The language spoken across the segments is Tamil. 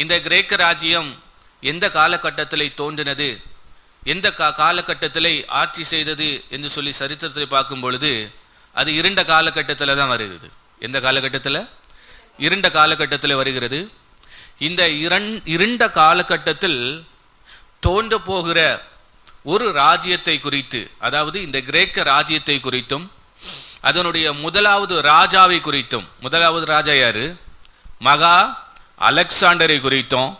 இந்த கிரேக்க ராஜ்யம் எந்த காலகட்டத்தில் தோன்றினது, எந்த காலகட்டத்தில் ஆட்சி செய்தது என்று சொல்லி சரித்திரத்தில் பார்க்கும் பொழுது அது இருண்ட காலகட்டத்தில் தான் வருகிறது. எந்த காலகட்டத்தில்? இருண்ட காலகட்டத்தில் வருகிறது. இந்த இருண்ட காலகட்டத்தில் தோன்ற போகிற ஒரு ராஜ்யத்தை குறித்து, அதாவது இந்த கிரேக்க ராஜ்யத்தை குறித்தும் அதனுடைய முதலாவது ராஜாவை குறித்தும், முதலாவது ராஜா யாரு? மகா அலெக்சாண்டரை குறித்தும்,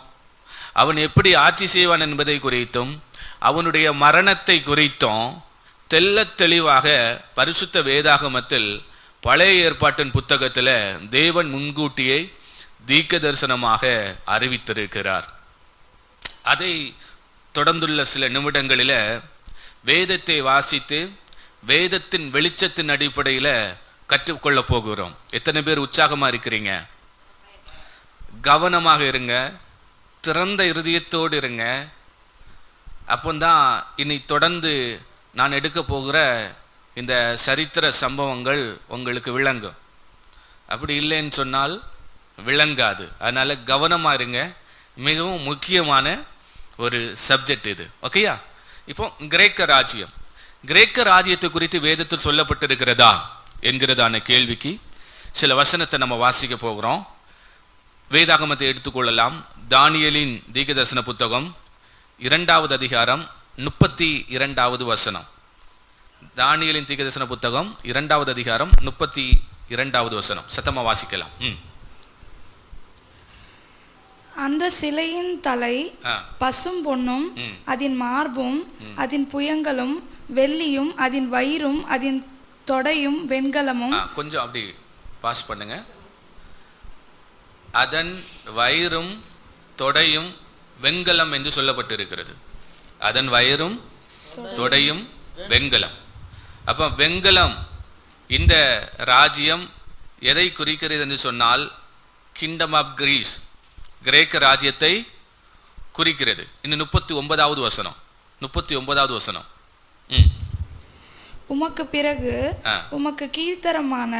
அவன் எப்படி ஆட்சி செய்வான் என்பதை குறித்தும், அவனுடைய மரணத்தை குறித்தும் தெல்ல தெளிவாக பரிசுத்த வேதாகமத்தில் பழைய ஏற்பாட்டின் புத்தகத்தில் தேவன் முன்கூட்டியே தீர்க்க தரிசனமாக அறிவித்திருக்கிறார். அதை தொடர்ந்துள்ள சில நிமிடங்களில் வேதத்தை வாசித்து வேதத்தின் வெளிச்சத்தின் அடிப்படையில் கற்றுக்கொள்ள போகிறோம். எத்தனை பேர் உற்சாகமாக இருக்கிறீங்க? கவனமாக இருங்க, திறந்த இருதயத்தோடு இருங்க. அப்போதான் இனி தொடர்ந்து நான் எடுக்க போகிற இந்த சரித்திர சம்பவங்கள் உங்களுக்கு விளங்கும். அப்படி இல்லைன்னு சொன்னால் விளங்காது. அதனால கவனமாக இருங்க. மிகவும் முக்கியமான ஒரு சப்ஜெக்ட் இது. ஓகேயா? இப்போ கிரேக்க ராஜ்யம், கிரேக்க ராஜ்யத்தை குறித்து வேதத்தில் சொல்லப்பட்டிருக்கிறதா என்கிறதான கேள்விக்கு சில வசனத்தை நம்ம வாசிக்க போகிறோம். வேதாகமத்தை எடுத்துக்கொள்ளலாம். தானியேலின் தீர்க்கதரிசன புத்தகம் 2வது அதிகாரம் 32வது வசனம். தானியேலின் தீர்க்கதரிசன புத்தகம் 2வது அதிகாரம் 32வது வசனம். சத்தமா வாசிக்கலாம். அந்த சிலையின் தலை பசும் பொன்னும், அதன் மார்பும் அதன் புயங்களும் வெள்ளியும், அதன் வயிறும் அதன் தொடையும் வெண்கலமும். கொஞ்சம் அப்படி பாஸ் பண்ணுங்க. அதன் வயிறும் தொடையும் வெண்கலம் என்று சொல்லப்பட்டிருக்கிறது. அதன் வயிறும் தொடையும் வெண்கலம். அப்ப வெண்கலம் இந்த ராஜ்யம் எதை குறிக்கிறது என்று சொன்னால் கிங்டம் ஆஃப் கிரீஸ், கிரேக்க ராஜ்யத்தை குறிக்கிறது. இன்னும் 39வது வசனம். 39வது வசனம். உமக்கு பிறகு உமக்கு கீழ்த்தரமான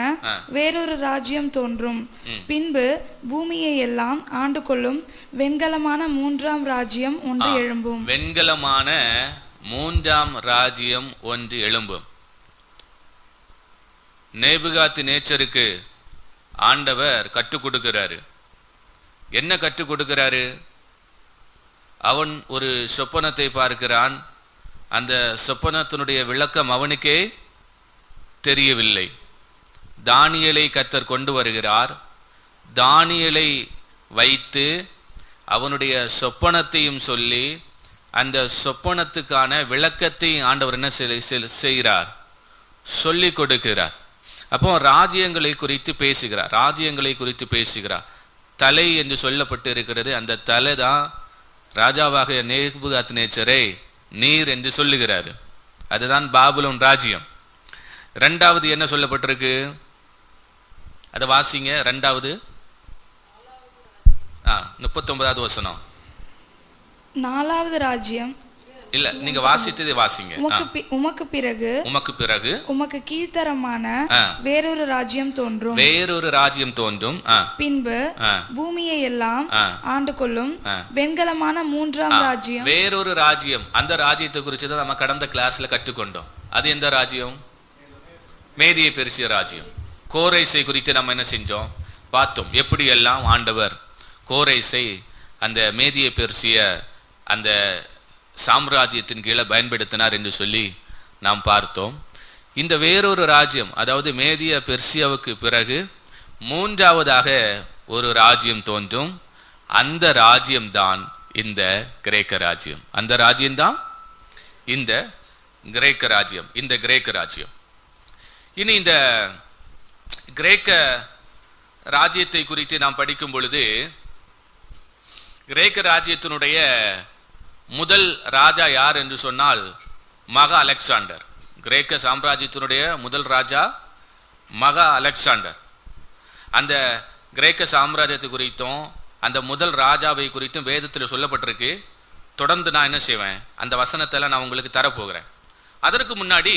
வேறொரு ராஜ்யம் தோன்றும், பின்பு பூமியை எல்லாம் ஆண்டு கொள்ளும் வெண்கலமான 3ஆம் ராஜ்யம் ஒன்று எழும்பும். வெண்கலமான 3ஆம் ராஜ்யம் ஒன்று எழும்பும். நேபுகாத் நேச்சருக்கு ஆண்டவர் கற்றுக் கொடுக்கிறாரு. என்ன கற்றுக் கொடுக்கிறாரு? அவன் ஒரு சொப்பனத்தை பார்க்கிறான். அந்த சொப்பனத்தினுடைய விளக்கம் அவனுக்கே தெரியவில்லை. தானியேலை கர்த்தர் கொண்டு வருகிறார். தானியேலை வைத்து அவனுடைய சொப்பனத்தையும் சொல்லி அந்த சொப்பனத்துக்கான விளக்கத்தை ஆண்டவர் என்ன செய்கிறார்? சொல்லி கொடுக்கிறார். அப்போ ராஜ்யங்களை குறித்து பேசுகிறார். ராஜ்யங்களை குறித்து பேசுகிறார். தலை என்று சொல்லப்பட்டு இருக்கிறது. அந்த தலை தான் ராஜாவாக நேபுகாத் நேச்சரை நீர் என்று சொல்லுகிறாரு. அதுதான் பாபிலோன் ராஜ்யம். 2வது என்ன சொல்லப்பட்டிருக்கு? அதை வாசிங்க. 2வது 39வது வசனம். 4வது ராஜ்யம் இல்ல, நீங்க வாசித்ததை வாசிங்க. உமக்கு பிறகு உமக்கு கீழ்த்தரமான வேறொரு ராஜ்யம் தோன்றும், வேறொரு ராஜ்யம் தோன்றும், பின்பு பூமியை எல்லாம் ஆண்டு கொள்ளும் வெண்கலமான 3ஆம் ராஜ்யம். வேறொரு ராஜ்யம். அந்த ராஜ்யத்தை குறித்து தான் நம்ம கடந்த கிளாஸ்ல கற்றுக்கொண்டோம். அது எந்த ராஜ்யம்? மேதிய பெர்சிய ராஜ்யம். கோரேசை குறித்து நம்ம என்ன செஞ்சோம்? பார்த்தோம். எப்படி எல்லாம் ஆண்டவர் கோரேசை அந்த மேதிய பெர்சிய அந்த சாம்ராஜ்யத்தின் கீழே பயன்படுத்தினார் என்று சொல்லி நாம் பார்த்தோம். இந்த வேறொரு ராஜ்யம், அதாவது மேதிய பெர்சியாவுக்கு பிறகு 3ஆவதாக ஒரு ராஜ்யம் தோன்றும். அந்த ராஜ்யம்தான் இந்த கிரேக்க ராஜ்யம். அந்த ராஜ்யம்தான் இந்த கிரேக்க ராஜ்யம். இந்த கிரேக்க ராஜ்யம். இனி இந்த கிரேக்க ராஜ்யத்தை குறித்து நாம் படிக்கும் பொழுது கிரேக்க ராஜ்யத்தினுடைய முதல் ராஜா யார் என்று சொன்னால் மகா அலெக்சாண்டர். கிரேக்க சாம்ராஜ்யத்தினுடைய முதல் ராஜா மகா அலெக்சாண்டர். அந்த கிரேக்க சாம்ராஜ்யத்தை குறித்தும் அந்த முதல் ராஜாவை குறித்தும் வேதத்தில் சொல்லப்பட்டிருக்கு. தொடர்ந்து நான் என்ன செய்வேன்? அந்த வசனத்தை நான் உங்களுக்கு தரப்போகிறேன். அதற்கு முன்னாடி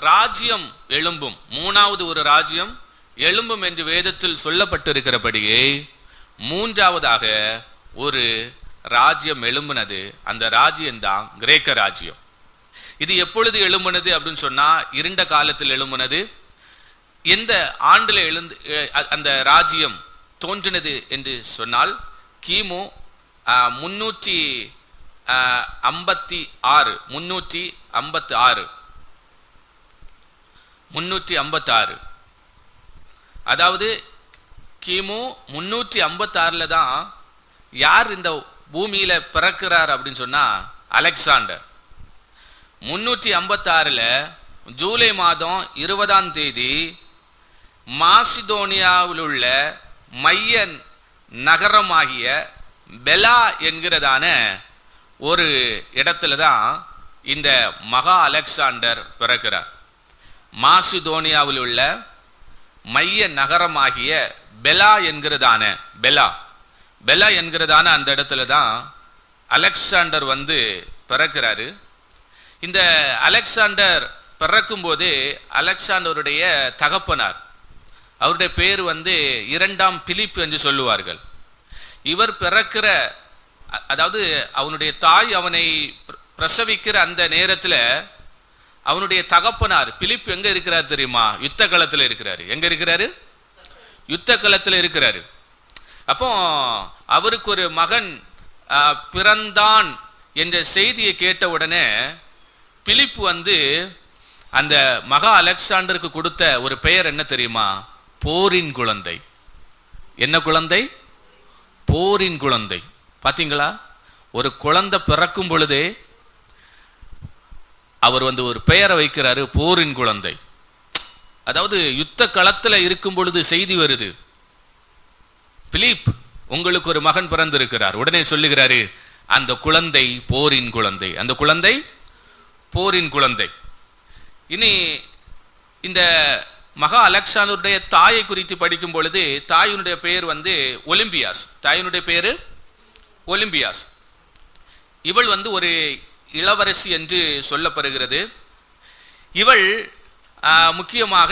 ராஜ்யம் எழும்பும், 3வது ஒரு ராஜ்யம் எழும்பும் என்று வேதத்தில் சொல்லப்பட்டிருக்கிறபடியே 3ஆவதாக ஒரு ராஜ்யம் எழும்பினது. அந்த ராஜ்யம் தான் கிரேக்க ராஜ்யம். இது எப்பொழுது எழும்பினது அப்படின்னு சொன்னா, இருண்ட காலத்தில் எழும்பினது. எந்த ஆண்டுல அந்த ராஜ்யம் தோன்றினது என்று சொன்னால் கிமு 356. அதாவது கிமு 356 தான் யார் இந்த பூமியில பிறக்கிறார் அப்படின்னு சொன்னா அலெக்சாண்டர். 356 ஜூலை மாதம் 20ஆம் தேதி மாசிதோனியாவில் உள்ள மைய நகரமாகிய பெலா என்கிறதான ஒரு இடத்துல தான் இந்த மகா அலெக்சாண்டர் பிறக்கிறார். மாசிதோனியாவில் உள்ள மைய நகரமாகிய பெலா என்கிறதான அந்த இடத்துல தான் அலெக்சாண்டர் வந்து பிறக்கிறாரு. இந்த அலெக்சாண்டர் பிறக்கும் போது அலெக்சாண்டருடைய தகப்பனார், அவருடைய பேர் வந்து 2ஆம் பிலிப் என்று சொல்லுவார்கள். இவர் பிறக்கிற, அதாவது அவனுடைய தாய் அவனை பிரசவிக்கிற அந்த நேரத்தில் அவனுடைய தகப்பனார் பிலிப் எங்க இருக்கிறார் தெரியுமா? யுத்த களத்தில் இருக்கிறாரு. எங்க இருக்கிறாரு? யுத்த களத்தில் இருக்கிறாரு. அப்போ அவருக்கு ஒரு மகன் பிறந்தான் என்ற செய்தியை கேட்ட உடனே பிலிப் வந்து அந்த மகா அலெக்சாண்டருக்கு கொடுத்த ஒரு பெயர் என்ன தெரியுமா? போரின் குழந்தை. என்ன குழந்தை? போரின் குழந்தை. பாத்தீங்களா? ஒரு குழந்தை பிறக்கும் பொழுதே அவர் வந்து ஒரு பெயரை வைக்கிறாரு, போரின் குழந்தை. அதாவது யுத்த களத்துல இருக்கும் பொழுது செய்தி வருது, பிலிப் உங்களுக்கு ஒரு மகன் பிறந்திருக்கிறார். உடனே சொல்லுகிறாரு, அந்த குழந்தை போரின் குழந்தை, அந்த குழந்தை போரின் குழந்தை. இனி இந்த மகா அலெக்சாண்டருடைய தாயை குறித்து படிக்கும் பொழுது தாயினுடைய பெயர் வந்து ஒலிம்பியாஸ். தாயினுடைய பேரு ஒலிம்பியாஸ். இவள் வந்து ஒரு இளவரசி என்று சொல்லப்படுகிறது. இவள் முக்கியமாக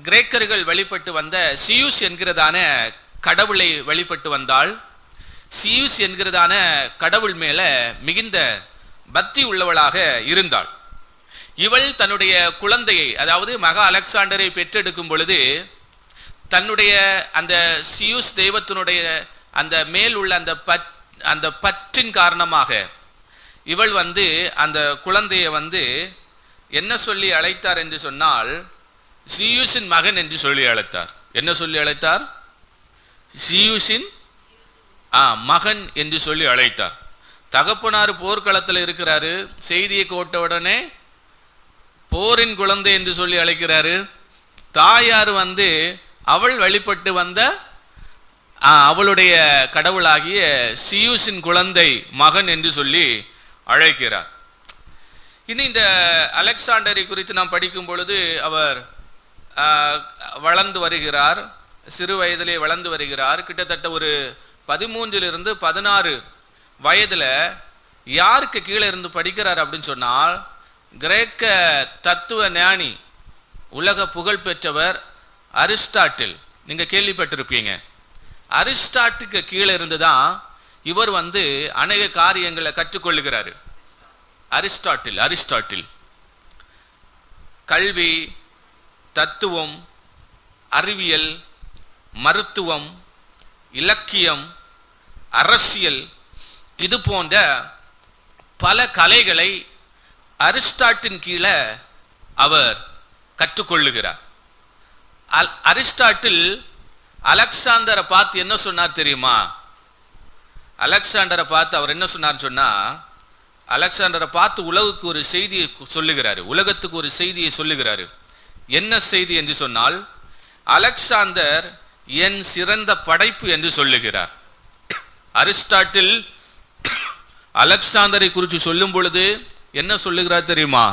கிரேக்கர்கள் வழிபட்டு வந்த சியூஸ் என்கிறதான கடவுளை வழிபட்டு வந்தாள். சியூஸ் என்கிறதான கடவுள் மேல மிகுந்த பக்தி உள்ளவளாக இருந்தாள். இவள் தன்னுடைய குழந்தையை, அதாவது மகா அலெக்சாண்டரை பெற்றெடுக்கும் பொழுது தன்னுடைய அந்த சியூஸ் தெய்வத்தினுடைய அந்த மேல் உள்ள அந்த பற்றின் காரணமாக இவள் வந்து அந்த குழந்தையை வந்து என்ன சொல்லி அழைத்தார் என்று சொன்னால், சியூஸின் மகன் என்று சொல்லி அழைத்தார். என்ன சொல்லி அழைத்தார்? சியூஸின் மகன் என்று சொல்லி அழைத்தார். தகப்பனார் போர்க்களத்தில் இருக்கிறாரு, செய்தியை கோட்ட உடனே போரின் குழந்தை என்று சொல்லி அழைக்கிறாரு. தாயார் வந்து அவள் வழிபட்டு வந்த அவளுடைய கடவுளாகிய சியூஸின் குழந்தை மகன் என்று சொல்லி அழைக்கிறார். இனி இந்த அலெக்சாண்டரை குறித்து நாம் படிக்கும் பொழுது அவர் வளர்ந்து வருகிறார், சிறு வயதிலே வளர்ந்து வருகிறார். கிட்டத்தட்ட ஒரு 13 to 16 வயதுல யாருக்கு கீழே இருந்து படிக்கிறார் அப்படின்னு சொன்னால், கிரேக்க தத்துவ ஞானி, உலக புகழ் பெற்றவர் அரிஸ்டாட்டில். நீங்க கேள்விப்பட்டிருப்பீங்க. அரிஸ்டாட்டுக்கு கீழே இருந்துதான் இவர் வந்து அநேக காரியங்களை கற்றுக்கொள்ளுகிறாரு. அரிஸ்டாட்டில் கல்வி, தத்துவம், அறிவியல், மருத்துவம், இலக்கியம், அரசியல், இது போன்ற பல கலைகளை அரிஸ்டாட்டின் கீழே அவர் கற்றுக்கொள்ளுகிறார். அரிஸ்டாட்டில் அலெக்சாண்டரை பார்த்து என்ன சொன்னார் தெரியுமா? அலெக்சாண்டரை பார்த்து அவர் என்ன சொன்னார் சொன்னா, அலெக்சாண்டரை பார்த்து உலகுக்கு ஒரு செய்தியை சொல்லுகிறாரு, உலகத்துக்கு ஒரு செய்தியை சொல்லுகிறாரு. என்ன செய்தி என்று சொன்னால், அலெக்சாண்டர் என் சிறந்த படைப்பு என்று சொல்லுகிறார். அரிஸ்டாட்டில் அலெக்சாண்டரை குறித்து சொல்லும் பொழுது என்ன சொல்லுகிறார் தெரியுமா?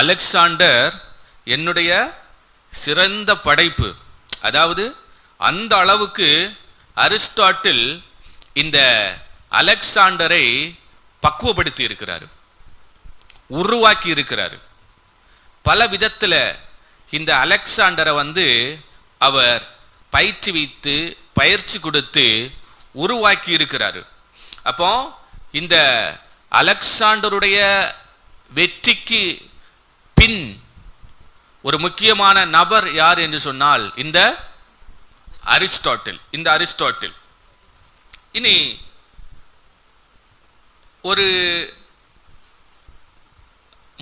அலெக்சாண்டர் என்னுடைய சிறந்த படைப்பு. அதாவது அந்த அளவுக்கு அரிஸ்டாட்டில் இந்த அலெக்சாண்டரை பக்குவப்படுத்தி இருக்கிறார், உருவாக்கி இருக்கிறார். பல விதத்துல இந்த அலெக்சாண்டரை வந்து அவர் பயிற்சி கொடுத்து உருவாக்கி இருக்கிறாரு. அப்போ இந்த அலெக்சாண்டருடைய வெற்றிக்கு பின் ஒரு முக்கியமான நபர் யார் என்று சொன்னால் இந்த அரிஸ்டாட்டில். இனி ஒரு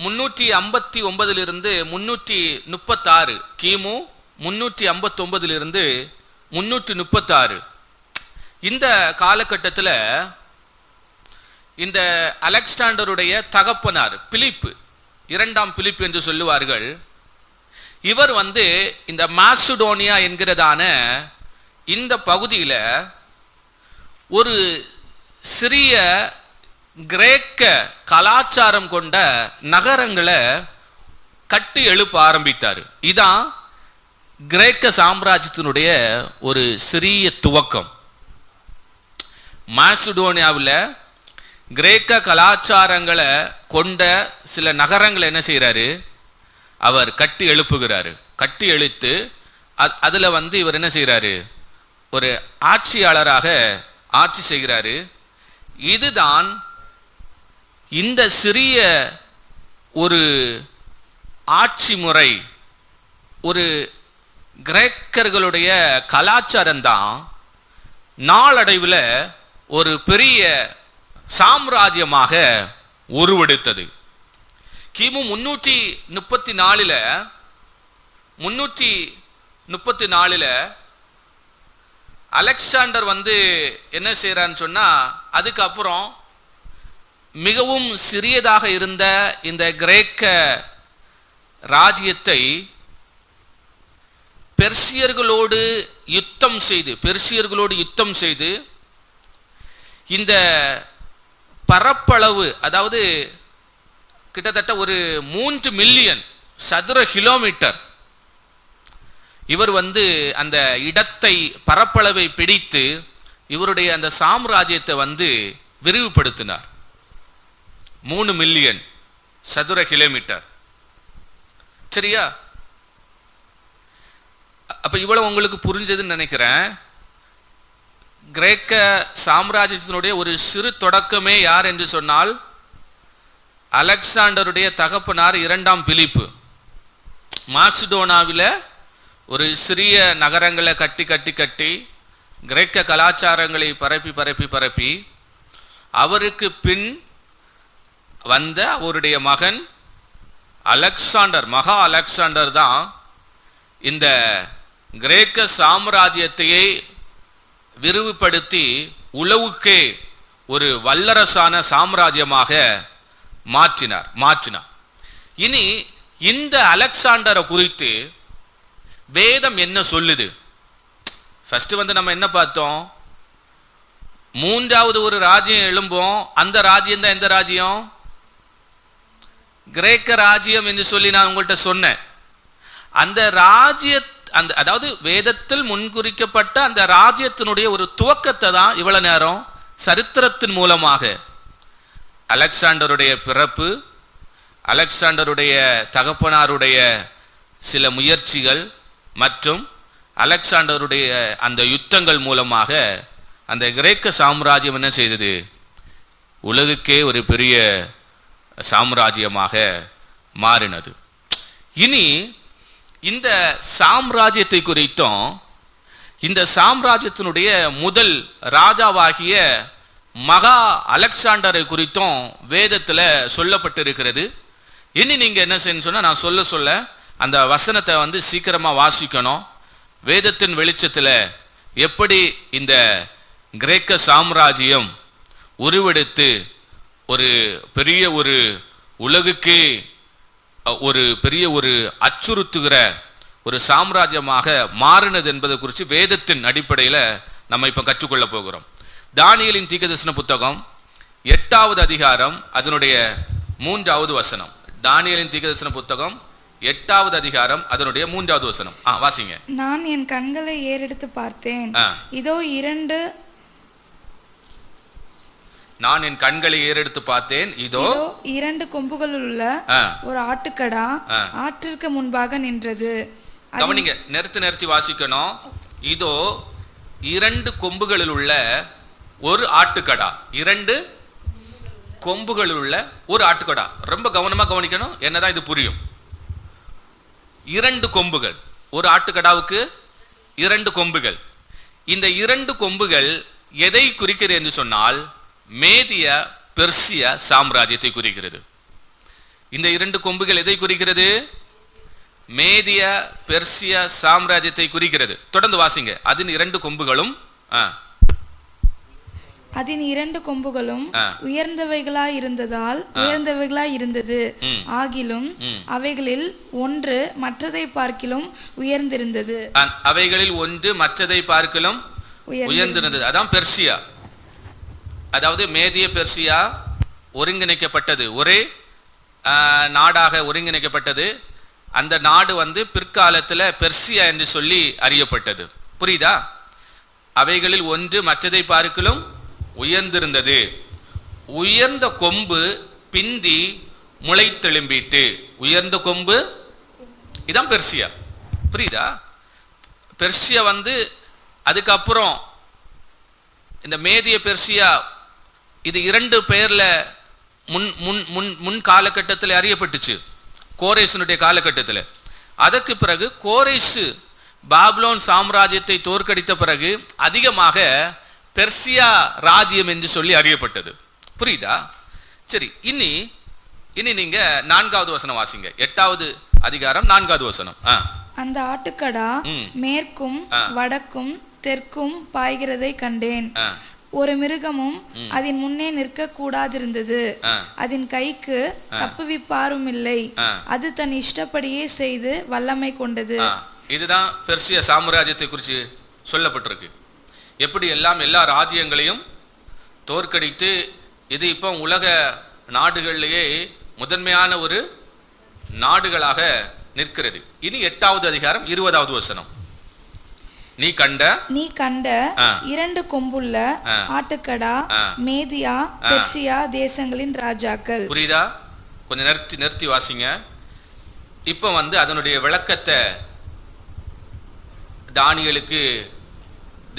359 336 கிமு 359 336 இந்த காலகட்டத்தில் இந்த அலெக்சாண்டருடைய தகப்பனார் பிலிப்பு, 2ஆம் பிலிப்பு என்று சொல்லுவார்கள். இவர் இந்த மாசிடோனியா என்கிறதான இந்த பகுதியில் ஒரு சிறிய கிரேக்க கலாச்சாரம் கொண்ட நகரங்களை கட்டி எழுப்ப ஆரம்பித்தார். இதான் கிரேக்க சாம்ராஜ்யத்தினுடைய ஒரு சிறிய துவக்கம். மாசிடோனியாவில் கிரேக்க கலாச்சாரங்களை கொண்ட சில நகரங்களை என்ன செய்கிறாரு, அவர் கட்டி எழுப்புகிறாரு. கட்டி எழுத்து அதில் இவர் என்ன செய்கிறாரு, ஒரு ஆட்சியாளராக ஆட்சி செய்கிறாரு. இதுதான் இந்த சிறிய ஒரு ஆட்சி முறை, ஒரு கிரேக்கர்களுடைய கலாச்சாரம் தான் நாளடைவில் ஒரு பெரிய சாம்ராஜ்யமாக உருவெடுத்தது. கிமு 334 அலெக்சாண்டர் என்ன செய்யறான்னு சொன்னா, அதுக்கப்புறம் மிகவும் சிறியதாக இருந்த இந்த கிரேக்க ராஜ்யத்தை பெர்சியர்களோடு யுத்தம் செய்து இந்த பரப்பளவு, அதாவது கிட்டத்தட்ட ஒரு 3 மில்லியன் சதுர கிலோமீட்டர் இவர் அந்த இடத்தை பரப்பளவை பிடித்து இவருடைய அந்த சாம்ராஜ்யத்தை விரிவுபடுத்தினார். 3 மில்லியன் சதுர கிலோமீட்டர். சரியா? அப்ப இவ்வளவு உங்களுக்கு புரிஞ்சதுன்னு நினைக்கிறேன். கிரேக்க சாம்ராஜ்யத்தினுடைய ஒரு சிறு தொடக்கமே யார் என்று சொன்னால் அலெக்சாண்டருடைய தகப்பனார் 2ஆம் பிலிப்பு. மாசிடோனாவில் ஒரு சிறிய நகரங்களை கட்டி கிரேக்க கலாச்சாரங்களை பரப்பி அவருக்கு பின் வந்த அவருடைய மகன் மகா அலெக்சாண்டர் தான் இந்த கிரேக்க சாம்ராஜ்யத்தையே விரிவுபடுத்தி உலகுக்கே ஒரு வல்லரசான சாம்ராஜ்யமாக மாற்றினார். இனி இந்த அலெக்சாண்டரை குறித்து வேதம் என்ன சொல்லுது? ஃபர்ஸ்ட் நம்ம என்ன பார்த்தோம்? 3வது ஒரு ராஜ்யம் எழும்போம். அந்த ராஜ்யம் தான் எந்த ராஜ்யம்? கிரேக்க ராஜ்யம் என்று சொல்லி நான் உங்கள்கிட்ட சொன்னேன். அந்த அதாவது வேதத்தில் முன்குறிக்கப்பட்ட அந்த ராஜ்யத்தினுடைய ஒரு துவக்கத்தை தான் இவ்வளவு நேரம் சரித்திரத்தின் மூலமாக அலெக்சாண்டருடைய பிறப்பு, அலெக்சாண்டருடைய தகப்பனாருடைய சில முயற்சிகள் மற்றும் அலெக்சாண்டருடைய அந்த யுத்தங்கள் மூலமாக அந்த கிரேக்க சாம்ராஜ்யம் என்ன செய்தது? உலகுக்கே ஒரு பெரிய சாம்ராஜ்யமாக மாறினது. இனி இந்த சாம்ராஜ்யத்தை குறித்தும் இந்த சாம்ராஜ்யத்தினுடைய முதல் ராஜாவாகிய மகா அலெக்சாண்டரை குறித்தும் வேதத்தில் சொல்லப்பட்டிருக்கிறது. இனி நீங்க என்ன செய்யணும் சொன்னா, நான் சொல்ல அந்த வசனத்தை சீக்கிரமா வாசிக்கணும். வேதத்தின் வெளிச்சத்தில் எப்படி இந்த கிரேக்க சாம்ராஜ்யம் உருவெடுத்து ஒரு பெரிய ஒரு உலகுக்கே ஒரு பெரிய ஒரு அச்சுறுத்துகிற ஒரு சாம்ராஜ்யமாக மாறினது என்பதை குறித்து வேதத்தின் அடிப்படையில் நம்ம இப்ப கற்றுக்கொள்ள போகிறோம். தானியேலின் தீர்க்கதரிசன புத்தகம் 8வது அதிகாரம் அதனுடைய 3வது வசனம். தானியேலின் தீர்க்கதரிசன புத்தகம் 8வது அதிகாரம் அதனுடைய 3வது வசனம். வாசிங்க. நான் என் கண்களை ஏறெடுத்து பார்த்தேன், இதோ நான் என் கண்களை ஏறெடுத்து பார்த்தேன், இதோ 2 கொம்புகள் உள்ள ஒரு ஆட்டுக்கடா ஆற்றிற்கு முன்பாக நின்றது. கவனிங்க, நிறுத்தி வாசிக்கணும். இதோ 2 கொம்புகளில் உள்ள ஒரு ஆட்டுக்கடா, 2 கொம்புகள் உள்ள ஒரு ஆட்டுக்கடா. ரொம்ப கவனமா கவனிக்கணும், என்னதான் இது புரியும். 2 கொம்புகள், ஒரு ஆட்டுக்கடாவுக்கு 2 கொம்புகள். இந்த 2 கொம்புகள் எதை குறிக்கிறது என்று சொன்னால் மேதிய பெர்சிய சாம்ராஜ்யத்தை குறிக்கிறது. இந்த 2 கொம்புகள் எதை குறிக்கிறது? மேதிய பெர்சிய சாம்ராஜ்யத்தை குறிக்கிறது. தொடர்ந்து வாசிங்க. அதன் 2 கொம்புகளும் அதன் 2 கொம்புகளும் உயர்ந்தவைகளாய் இருந்தது. ஆகிலும் அவைகளில் ஒன்று மற்றதை பார்க்கிலும் உயர்ந்திருந்தது. அவைகளில் ஒன்று மற்றதை பார்க்கிலும் உயர்ந்திருந்தது. அதான் பெர்சியா. அதாவது மேதிய பெர்சியா ஒருங்கிணைக்கப்பட்டது, ஒரே நாடாக ஒருங்கிணைக்கப்பட்டது. அந்த நாடு பிற்காலத்தில் பெர்சியா என்று சொல்லி அறியப்பட்டது. புரியுதா? அவைகளில் ஒன்று மற்றதை பார்க்கிலும் உயர்ந்திருந்தது. உயர்ந்த கொம்பு பிந்தி முளைத்தெழும்பிட்டு. உயர்ந்த கொம்பு, இதான் பெர்சியா. புரியுதா? பெர்சியா அதுக்கப்புறம் இந்த மேதிய பெர்சியா இது 2 பெயர்ல முன் காலகட்டத்தில் அறியப்பட்டுச்சு, கோரேசனுடைய காலகட்டத்தில். அதற்கு பிறகு கோரேசு பாபிலோன் சாம்ராஜ்யத்தை தோற்கடித்த பிறகு அதிகமாக பெர்சியா ராஜ்யம் என்று சொல்லி அறியப்பட்டது. புரியுதா? சரி, இனி நீங்க 4வது வசனம் வாசிங்க. 8வது அதிகாரம் 4வது வசனம். அந்த ஆட்டுக்கடா மேற்கும் வடக்கும் தெற்கும் பாய்கிறதை கண்டேன். ஒரு மிருகமும் அதன் முன்னே நிற்க கூடாதிருந்தது. அதன் கைக்கு தப்புவிப்பாரும் இல்லை. அது தன் இஷ்டப்படியே செய்து வல்லமை கொண்டது. இதுதான் பெர்சியா சாம்ராஜ்யத்தை குறித்து சொல்லப்பட்டிருக்கு. எப்படி எல்லாம் எல்லா ராஜ்யங்களையும் தோற்கடித்து இது இப்போ உலக நாடுகளிலேயே முதன்மையான ஒரு நாடுகளாக நிற்கிறது. இனி 8வது அதிகாரம் 20வது வசனம். நீ கண்ட 2 கொம்புள்ள ஆட்டுக்கடா மேதியா பெர்சியா தேசங்களின் ராஜாக்கள். புரியுதா? கொஞ்சம் நிறுத்தி வாசிங்க. இப்ப அதனுடைய விளக்கத்தை தானியேலுக்கு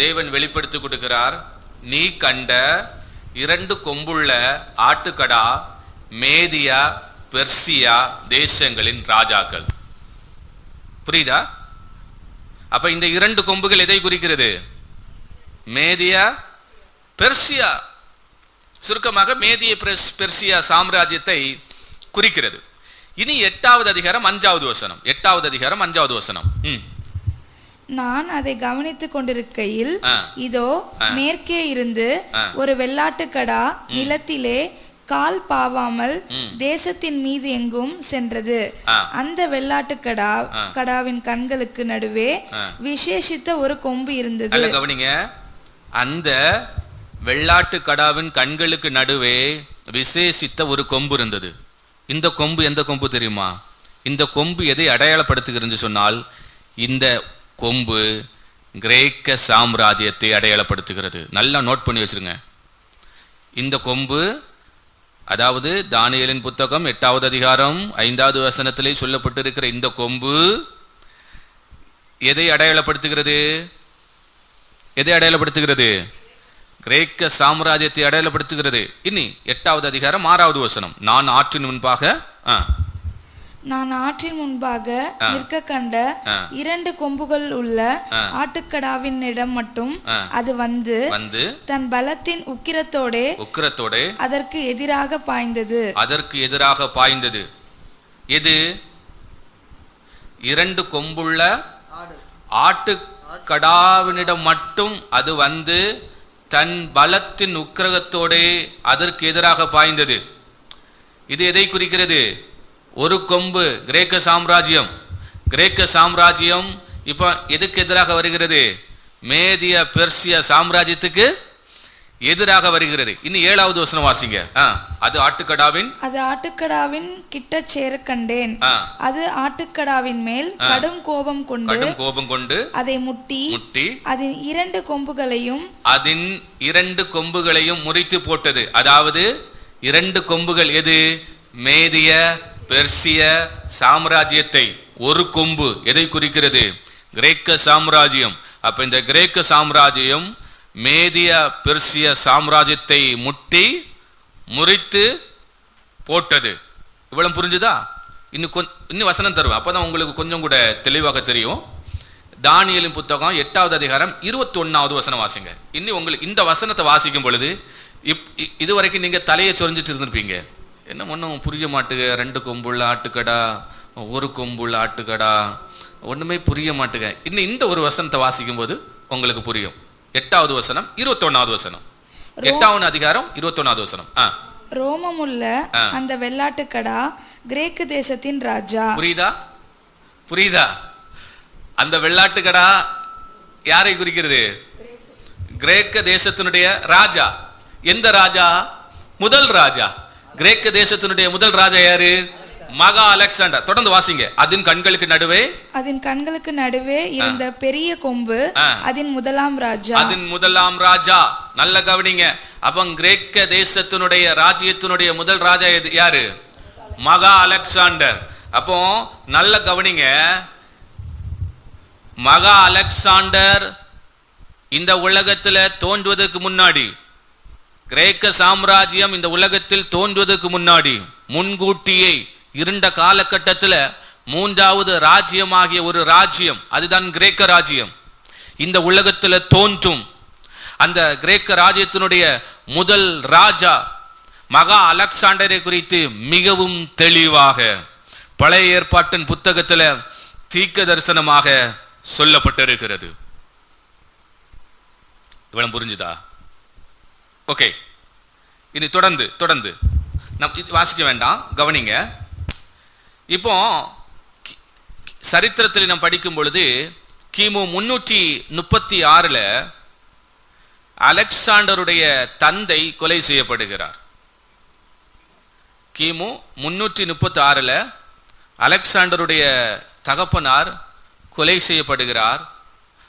தேவன் வெளிப்படுத்தி கொடுக்கிறார். நீ கண்ட 2 கொம்புள்ள ஆட்டுக்கடா மேதியா பெர்சியா தேசங்களின் ராஜாக்கள். புரியுதா? அப்ப இந்த 2 கொம்புகள் எதை குறிக்கிறது? மேதியா பெர்சியா, சுருக்கமாக மேதிய பெர்சியா சாம்ராஜ்யத்தை குறிக்கிறது. இனி 8வது அதிகாரம் 5வது வசனம். 8வது அதிகாரம் 5வது வசனம். நான் அதை கவனித்துக் கொண்டிருக்கையில் இதோ மேற்கே இருந்து ஒரு வெள்ளாட்டுக்கடா நிலத்திலே கால் பாவாமல் தேசத்தின் மீது எங்கும் சென்றது. அந்த வெள்ளாட்டுக்கடாவின் கண்களுக்கு நடுவே விசேஷித்த ஒரு கொம்பு இருந்தது. கவனிங்க, அந்த வெள்ளாட்டுக்கடாவின் கண்களுக்கு நடுவே விசேஷித்த ஒரு கொம்பு இருந்தது. இந்த கொம்பு எந்த கொம்பு தெரியுமா? இந்த கொம்பு எதை அடையாளப்படுத்துகிறது சொன்னால், இந்த கொம்பு கிரேக்க சாம்ராஜ்யத்தை அடையாளப்படுத்துகிறது. நல்லா நோட் பண்ணி வச்சிருங்க. இந்த கொம்பு, அதாவது தானியேலின் புத்தகம் 8வது அதிகாரம் 5வது வசனத்திலே சொல்லப்பட்டிருக்கிற இந்த கொம்பு எதை அடையாளப்படுத்துகிறது? எதை அடையாளப்படுத்துகிறது? கிரேக்க சாம்ராஜ்யத்தை அடையாளப்படுத்துகிறது. இனி 8வது அதிகாரம் 6வது வசனம். நான் ஆற்றின் முன்பாக நிற்க கண்ட 2 கொம்புகள் உள்ள ஆட்டுக்கடாவின் இடம் மட்டும் அது வந்து தன் பலத்தின் உக்கிரத்தோடே அதற்கு எதிராக பாய்ந்தது. எது? 2 கொம்புள்ள ஆட்டுக்கடாவினிடம் மட்டும் அது வந்து தன் பலத்தின் உக்கிரகத்தோடே அதற்கு எதிராக பாய்ந்தது. இது எதை குறிக்கிறது? ஒரு கொம்பு கிரேக்க சாம்ராஜ்யம் இப்ப எதுக்கு எதிராக வருகிறது? மேதிய பெர்சியா சாம்ராஜ்யத்துக்கு எதிராக வருகிறது. இனி 7வது வசனம் வாசிங்க. அது ஆட்டுக்கடாவின் கிட்ட சேர கண்டேன். அது ஆட்டுக்கடாவின் மேல் கடும் கோபம் கொண்டு அதை முட்டி அதன் 2 கொம்புகளையும் முறித்து போட்டது. அதாவது 2 கொம்புகள் எது? மேதிய பெர்சிய சாம்ராஜ்யத்தை. ஒரு கொம்பு எதை குறிக்கிறது? கிரேக்க சாம்ராஜ்யம். அப்ப இந்த கிரேக்க சாம்ராஜ்யம் மேதிய பெர்சிய சாம்ராஜ்யத்தை முட்டி முறித்து போட்டது. இவ்வளவு புரிஞ்சுதா? இன்னும் வசனம் தருவேன், அப்பதான் உங்களுக்கு கொஞ்சம் கூட தெளிவாக தெரியும். தானியேலின் புத்தகம் 8வது அதிகாரம் 21வது வசனம் வாசிங்க. இன்னும் உங்களுக்கு இந்த வசனத்தை வாசிக்கும் பொழுது இதுவரைக்கும் நீங்க தலையை சொரிஞ்சிட்டு இருந்திருப்பீங்க. என்ன ஒன்றும் புரிய மாட்டுக, 2 கொம்புள்ள ஆட்டுக்கடா, 1 கொம்புள்ள ஆட்டுக்கடா, ஒண்ணுமே புரிய மாட்டுக. இன்னும் இந்த ஒரு வசனத்தை வாசிக்கும் போது உங்களுக்கு புரியும். 8வது வசனம் 21வது வசனம், 8வது அதிகாரம் 21வது வசனம். ரோமமுள்ள அந்த வெள்ளாட்டுக்கடா கிரேக்கு தேசத்தின் ராஜா. புரியுதா? அந்த வெள்ளாட்டுக்கடா யாரை குறிக்கிறது? கிரேக்க தேசத்தினுடைய ராஜா. எந்த ராஜா? முதல் ராஜா. கிரேக்க தேசத்தினுடைய முதல் ராஜா யாரு? மகா அலெக்சாண்டர். தொடர்ந்து வாசிங்க. அதன் கண்களுக்கு நடுவே இருந்த பெரிய கொம்பு அதன் முதலாம் ராஜா. நல்ல கவனிங்க. அப்ப கிரேக்க தேசத்தினுடைய ராஜ்யத்தினுடைய முதல் ராஜா யாரு? மகா அலெக்சாண்டர். அப்போ நல்ல கவனிங்க, மகா அலெக்சாண்டர் இந்த உலகத்துல தோன்றுவதற்கு முன்னாடி, கிரேக்க சாம்ராஜ்யம் இந்த உலகத்தில் தோன்றுவதற்கு முன்னாடி முன்கூட்டியே இருண்ட காலகட்டத்தில் 3வது ராஜ்யமாகிய ஒரு ராஜ்யம், அதுதான் கிரேக்க ராஜ்யம், இந்த உலகத்தில் தோன்றும். அந்த கிரேக்க ராஜ்யத்தினுடைய முதல் ராஜா மகா அலெக்சாண்டரை குறித்து மிகவும் தெளிவாக பழைய ஏற்பாட்டின் புத்தகத்தில் தீர்க்க தரிசனமாக சொல்லப்பட்டிருக்கிறது. இவ்வளவு புரிஞ்சுதா? ஓகே, இனி தொடர்ந்து நம் வாசிக்க வேண்டாம், கவனிங்க. இப்போ சரித்திரத்தில் நாம் படிக்கும் பொழுது கிமு 336 அலெக்சாண்டருடைய தந்தை கொலை செய்யப்படுகிறார். கிமு 336 அலெக்சாண்டருடைய தகப்பனார் கொலை செய்யப்படுகிறார்.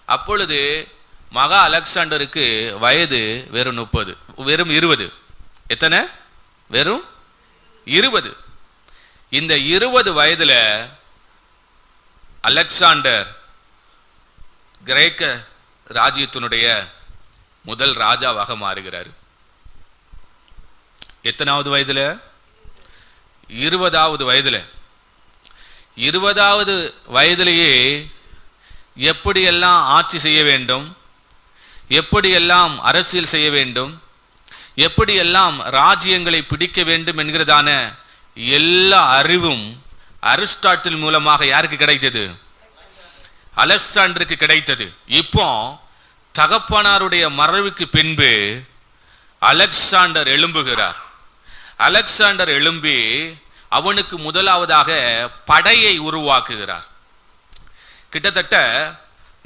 அப்பொழுது மகா அலெக்சாண்டருக்கு வயது வெறும் 20. எத்தனை? வெறும் 20. இந்த 20 வயதுல அலெக்சாண்டர் கிரேக்க ராஜ்யத்தினுடைய முதல் ராஜாவாக மாறுகிறார். எத்தனாவது வயதுல? 20வது வயதுல. 20வது வயதிலேயே எப்படியெல்லாம் ஆட்சி செய்ய வேண்டும், எப்படியெல்லாம் அரசியல் செய்ய வேண்டும், எப்படியெல்லாம் ராஜ்யங்களை பிடிக்க வேண்டும் என்கிறதான எல்லா அறிவும் அரிஸ்டாட்டில் மூலமாக யாருக்கு கிடைத்தது? அலெக்சாண்டருக்கு கிடைத்தது. இப்போ தகப்பனாருடைய மறைவுக்கு பின்பு அலெக்சாண்டர் எழும்புகிறார். அலெக்சாண்டர் எழும்பி அவனுக்கு முதலாவதாக படையை உருவாக்குகிறார். கிட்டத்தட்ட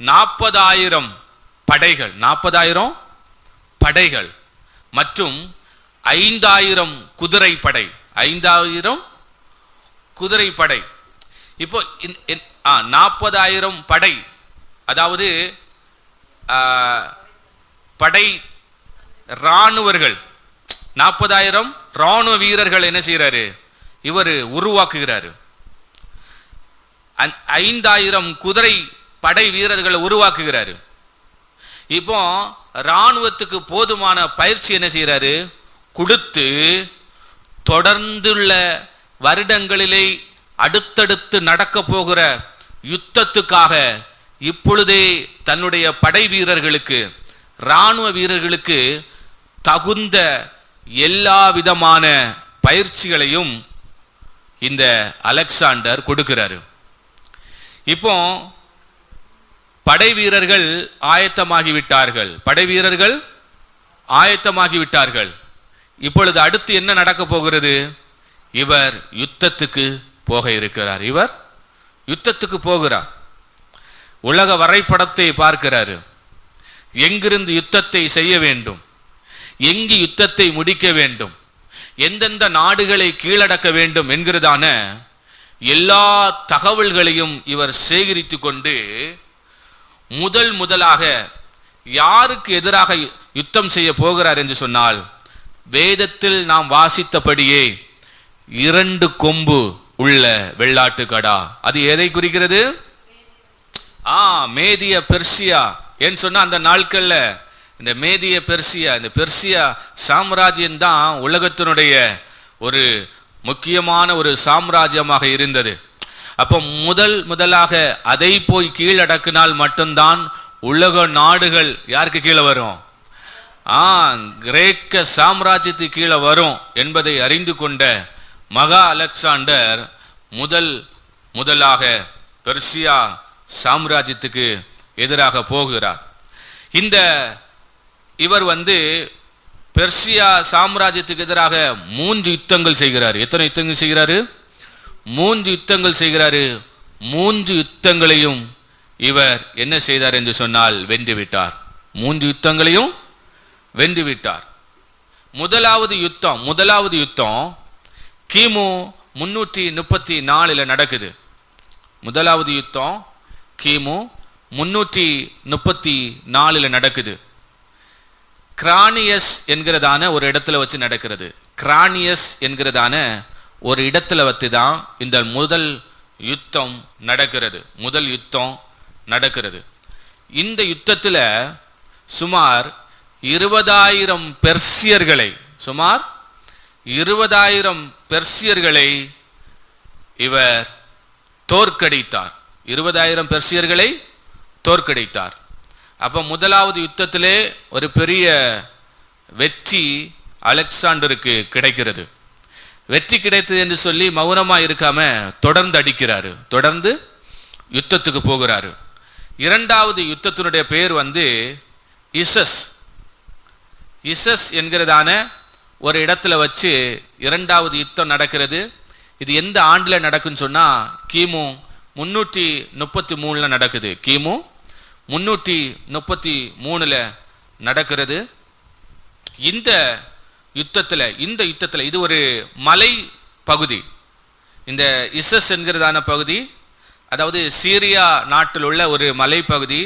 40,000 படைகள், 40,000 படைகள் மற்றும் 5,000 குதிரை படை, 5,000 குதிரை படை. இப்போ 40,000 படை, அதாவது படை இராணுவர்கள், 40,000 இராணுவ வீரர்கள் என்ன செய்யறாரு? இவர் உருவாக்குகிறாரு. 5,000 குதிரை படை வீரர்களை உருவாக்குகிறாரு. இப்போ இராணுவத்துக்கு போதுமான பயிற்சி என்ன செய்யறாரு? கொடுத்து தொடர்ந்துள்ள வருடங்களிலே அடுத்தடுத்து நடக்க போகிற யுத்தத்துக்காக இப்பொழுதே தன்னுடைய படை வீரர்களுக்கு, இராணுவ வீரர்களுக்கு தகுந்த எல்லா விதமான பயிற்சிகளையும் இந்த அலெக்சாண்டர் கொடுக்கிறாரு. இப்போ படை வீரர்கள் ஆயத்தமாகிவிட்டார்கள், படை வீரர்கள் ஆயத்தமாகிவிட்டார்கள். இப்பொழுது அடுத்து என்ன நடக்க போகிறது? இவர் யுத்தத்துக்கு போக இருக்கிறார். இவர் யுத்தத்துக்கு போகிறார். உலக வரைபடத்தை பார்க்கிறாரு. எங்கிருந்து யுத்தத்தை செய்ய வேண்டும், எங்கு யுத்தத்தை முடிக்க வேண்டும், எந்தெந்த நாடுகளை கீழடக்க வேண்டும் என்கிறதான எல்லா தகவல்களையும் இவர் சேகரித்து கொண்டு முதலாக யாருக்கு எதிராக யுத்தம் செய்ய போகிறார் என்று சொன்னால், வேதத்தில் நாம் வாசித்தபடியே 2 கொம்பு உள்ள வெள்ளாட்டுக்கடா. அது எதை குறிக்கிறது? மேதிய பெர்சியா என்று சொன்ன அந்த நாட்கள்ல இந்த மேதிய பெர்சியா, இந்த பெர்சியா சாம்ராஜ்யம் தான் உலகத்தினுடைய ஒரு முக்கியமான ஒரு சாம்ராஜ்யமாக இருந்தது. அப்போ முதலாக அதை போய் கீழடக்கினால் மட்டும்தான் உலக நாடுகள் யாருக்கு கீழே வரும்? கிரேக்க சாம்ராஜ்யத்துக்கு கீழே வரும் என்பதை அறிந்து கொண்ட மகா அலெக்சாண்டர் முதலாக பெர்சியா சாம்ராஜ்யத்துக்கு எதிராக போகிறார். இவர் பெர்சியா சாம்ராஜ்யத்துக்கு எதிராக 3 யுத்தங்கள் செய்கிறார். எத்தனை யுத்தங்கள் செய்கிறாரு? 3 யுத்தங்கள் செய்கிறாரு. 3 யுத்தங்களையும் இவர் என்ன செய்தார் என்று சொன்னால் வென்றுவிட்டார். 3 யுத்தங்களையும் வென்றுவிட்டார். முதலாவது யுத்தம் கிமு 334 நடக்குது. முதலாவது யுத்தம் கிமு 334 நடக்குது. கிரானியஸ் என்கிறதான ஒரு இடத்துல வச்சு நடக்கிறது. கிரானியஸ் என்கிறதான ஒரு இடத்துல வச்சு தான் இந்த முதல் யுத்தம் நடக்கிறது. இந்த யுத்தத்தில் சுமார் 20,000 பெர்சியர்களை இவர் தோற்கடித்தார். 20,000 பெர்சியர்களை தோற்கடித்தார். அப்ப முதலாவது யுத்தத்திலே ஒரு பெரிய வெற்றி அலெக்சாண்டருக்கு கிடைக்கிறது. வெற்றி கிடைத்தது என்று சொல்லி மௌனமா இருக்காம தொடர்ந்து அடிக்கிறாரு. தொடர்ந்து யுத்தத்துக்கு போகிறாரு. இரண்டாவது யுத்தத்தினுடைய பேர் இசஸ் என்கிறதான ஒரு இடத்துல வச்சு இரண்டாவது யுத்தம் நடக்கிறது. இது எந்த ஆண்டுல நடக்குன்னு சொன்னா கிமு 333 நடக்குது. கிமு 333 நடக்கிறது. இந்த யுத்தத்துல இது ஒரு மலை பகுதி. இந்த இசஸ் என்கிறதான பகுதி, அதாவது சீரியா நாட்டில் உள்ள ஒரு மலை பகுதி.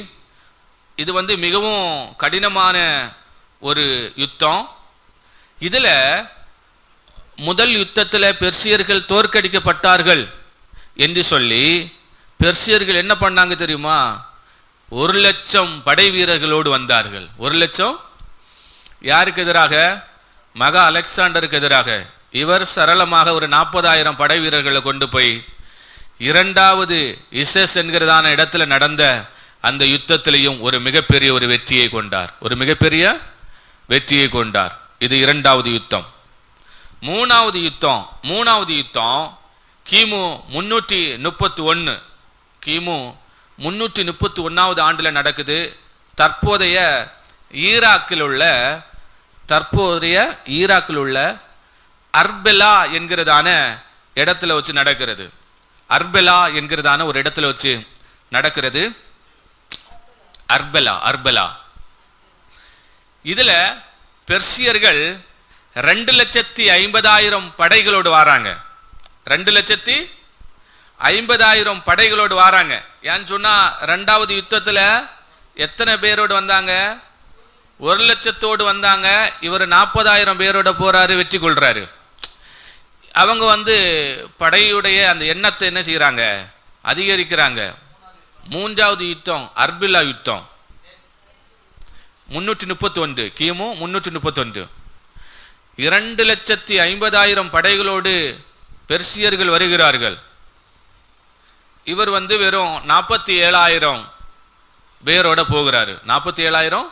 இது மிகவும் கடினமான ஒரு யுத்தம். இதுல முதல் யுத்தத்தில் பெர்சியர்கள் தோற்கடிக்கப்பட்டார்கள் என்று சொல்லி பெர்சியர்கள் என்ன பண்ணாங்க தெரியுமா? 1,00,000 படை வீரர்களோடு வந்தார்கள். 1,00,000 யாருக்கு எதிராக? மகா அலெக்சாண்டருக்கு எதிராக. இவர் சரளமாக ஒரு 40,000 படை வீரர்களை கொண்டு போய் இரண்டாவது இசஸ் என்கிறதான இடத்துல நடந்த அந்த யுத்தத்திலையும் ஒரு மிகப்பெரிய வெற்றியை கொண்டார். இது இரண்டாவது யுத்தம். மூணாவது யுத்தம் கிமு 331 ஆண்டுல நடக்குது. தற்போதைய ஈராக்கில் உள்ள அர்பெலா என்கிறதான இடத்துல வச்சு நடக்கிறது. ஒரு இடத்துல வச்சு நடக்கிறது. அர்பெலா இதுல பெர்சியர்கள் 2,50,000 படைகளோடு வராங்க. 2,50,000 படைகளோடு வராங்க. ஏன்னு சொன்னா இரண்டாவது யுத்தத்துல எத்தனை பேரோடு வந்தாங்க? 1,00,000 வந்தாங்க. இவர் 40,000 பேரோட போறாரு, வெற்றி கொள்றாரு. அவங்க படையுடைய அந்த எண்ணத்தை என்ன செய்யறாங்க? அதிகரிக்கிறாங்க. மூன்றாவது யுத்தம் அர்பிலா யுத்தம் 331 கிமு 331. 2,50,000 படைகளோடு பெர்சியர்கள் வருகிறார்கள். இவர் வெறும் 47,000 பேரோட போகிறாரு. 47,000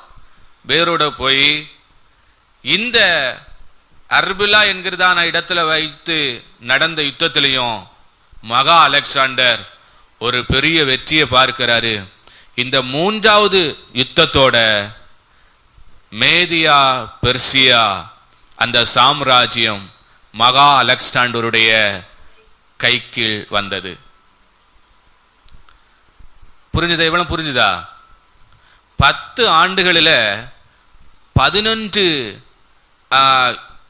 பேரோட போய் இந்த அர்பிலா என்கிறதான இடத்துல வைத்து நடந்த யுத்தத்திலையும் மகா அலெக்சாண்டர் ஒரு பெரிய வெற்றியை பார்க்கிறாரு. இந்த மூன்றாவது யுத்தத்தோட மேதியா பெர்சியா அந்த சாம்ராஜ்யம் மகா அலெக்சாண்டருடைய கைக்கு வந்தது. புரிஞ்சுதா? 10 ஆண்டுகளில் 11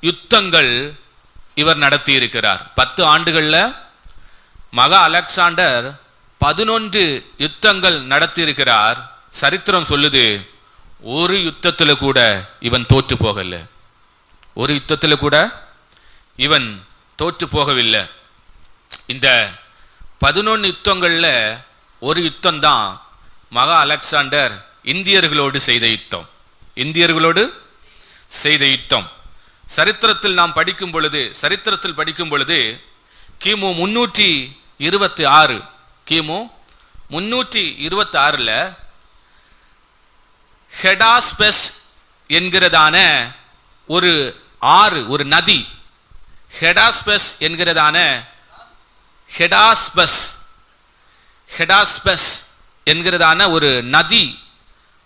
யுத்தங்கள் இவர் நடத்தி இருக்கிறார். 10 ஆண்டுகள்ல மகா அலெக்சாண்டர் 11 யுத்தங்கள் நடத்தி இருக்கிறார். சரித்திரம் சொல்லுது, ஒரு யுத்தத்துல கூட இவன் தோற்று போகல. ஒரு யுத்தத்துல கூட இவன் தோற்று போகவில்லை. இந்த 11 யுத்தங்கள்ல ஒரு யுத்தம் தான் மகா அலெக்சாண்டர் இந்தியர்களோடு செய்த யுத்தம். இந்தியர்களோடு செய்த யுத்தம். சரித்திரத்தில் நாம் படிக்கும் பொழுது கிமு 326 ஹெடாஸ்பஸ் என்கிறதான ஒரு ஆறு, ஒரு நதி, ஹெடாஸ்பஸ் என்கிறதான ஒரு நதி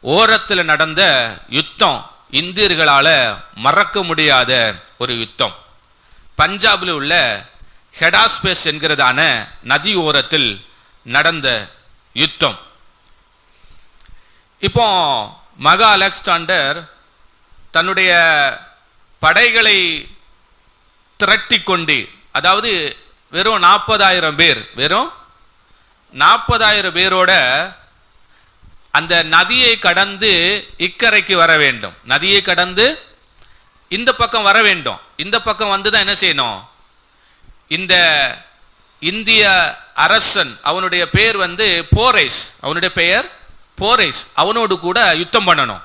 ஓரத்தில் நடந்த யுத்தம் இந்தியர்களால மறக்க முடியாத ஒரு யுத்தம். பஞ்சாபில் உள்ள ஹெடாஸ்பஸ் என்கிறதான நதி ஓரத்தில் நடந்த யுத்தம். இப்போ மகா அலெக்சாண்டர் தன்னுடைய படைகளை திரட்டி கொண்டு, அதாவது வெறும் 40,000 பேரோட அந்த நதியை கடந்து இக்கரைக்கு வர வேண்டும். நதியை கடந்து இந்த பக்கம் வர வேண்டும். இந்த பக்கம் வந்துதான் என்ன செய்யணும்? இந்த இந்திய அரசன், அவனுடைய பெயர் போரேஸ், அவனோடு கூட யுத்தம் பண்ணணும்.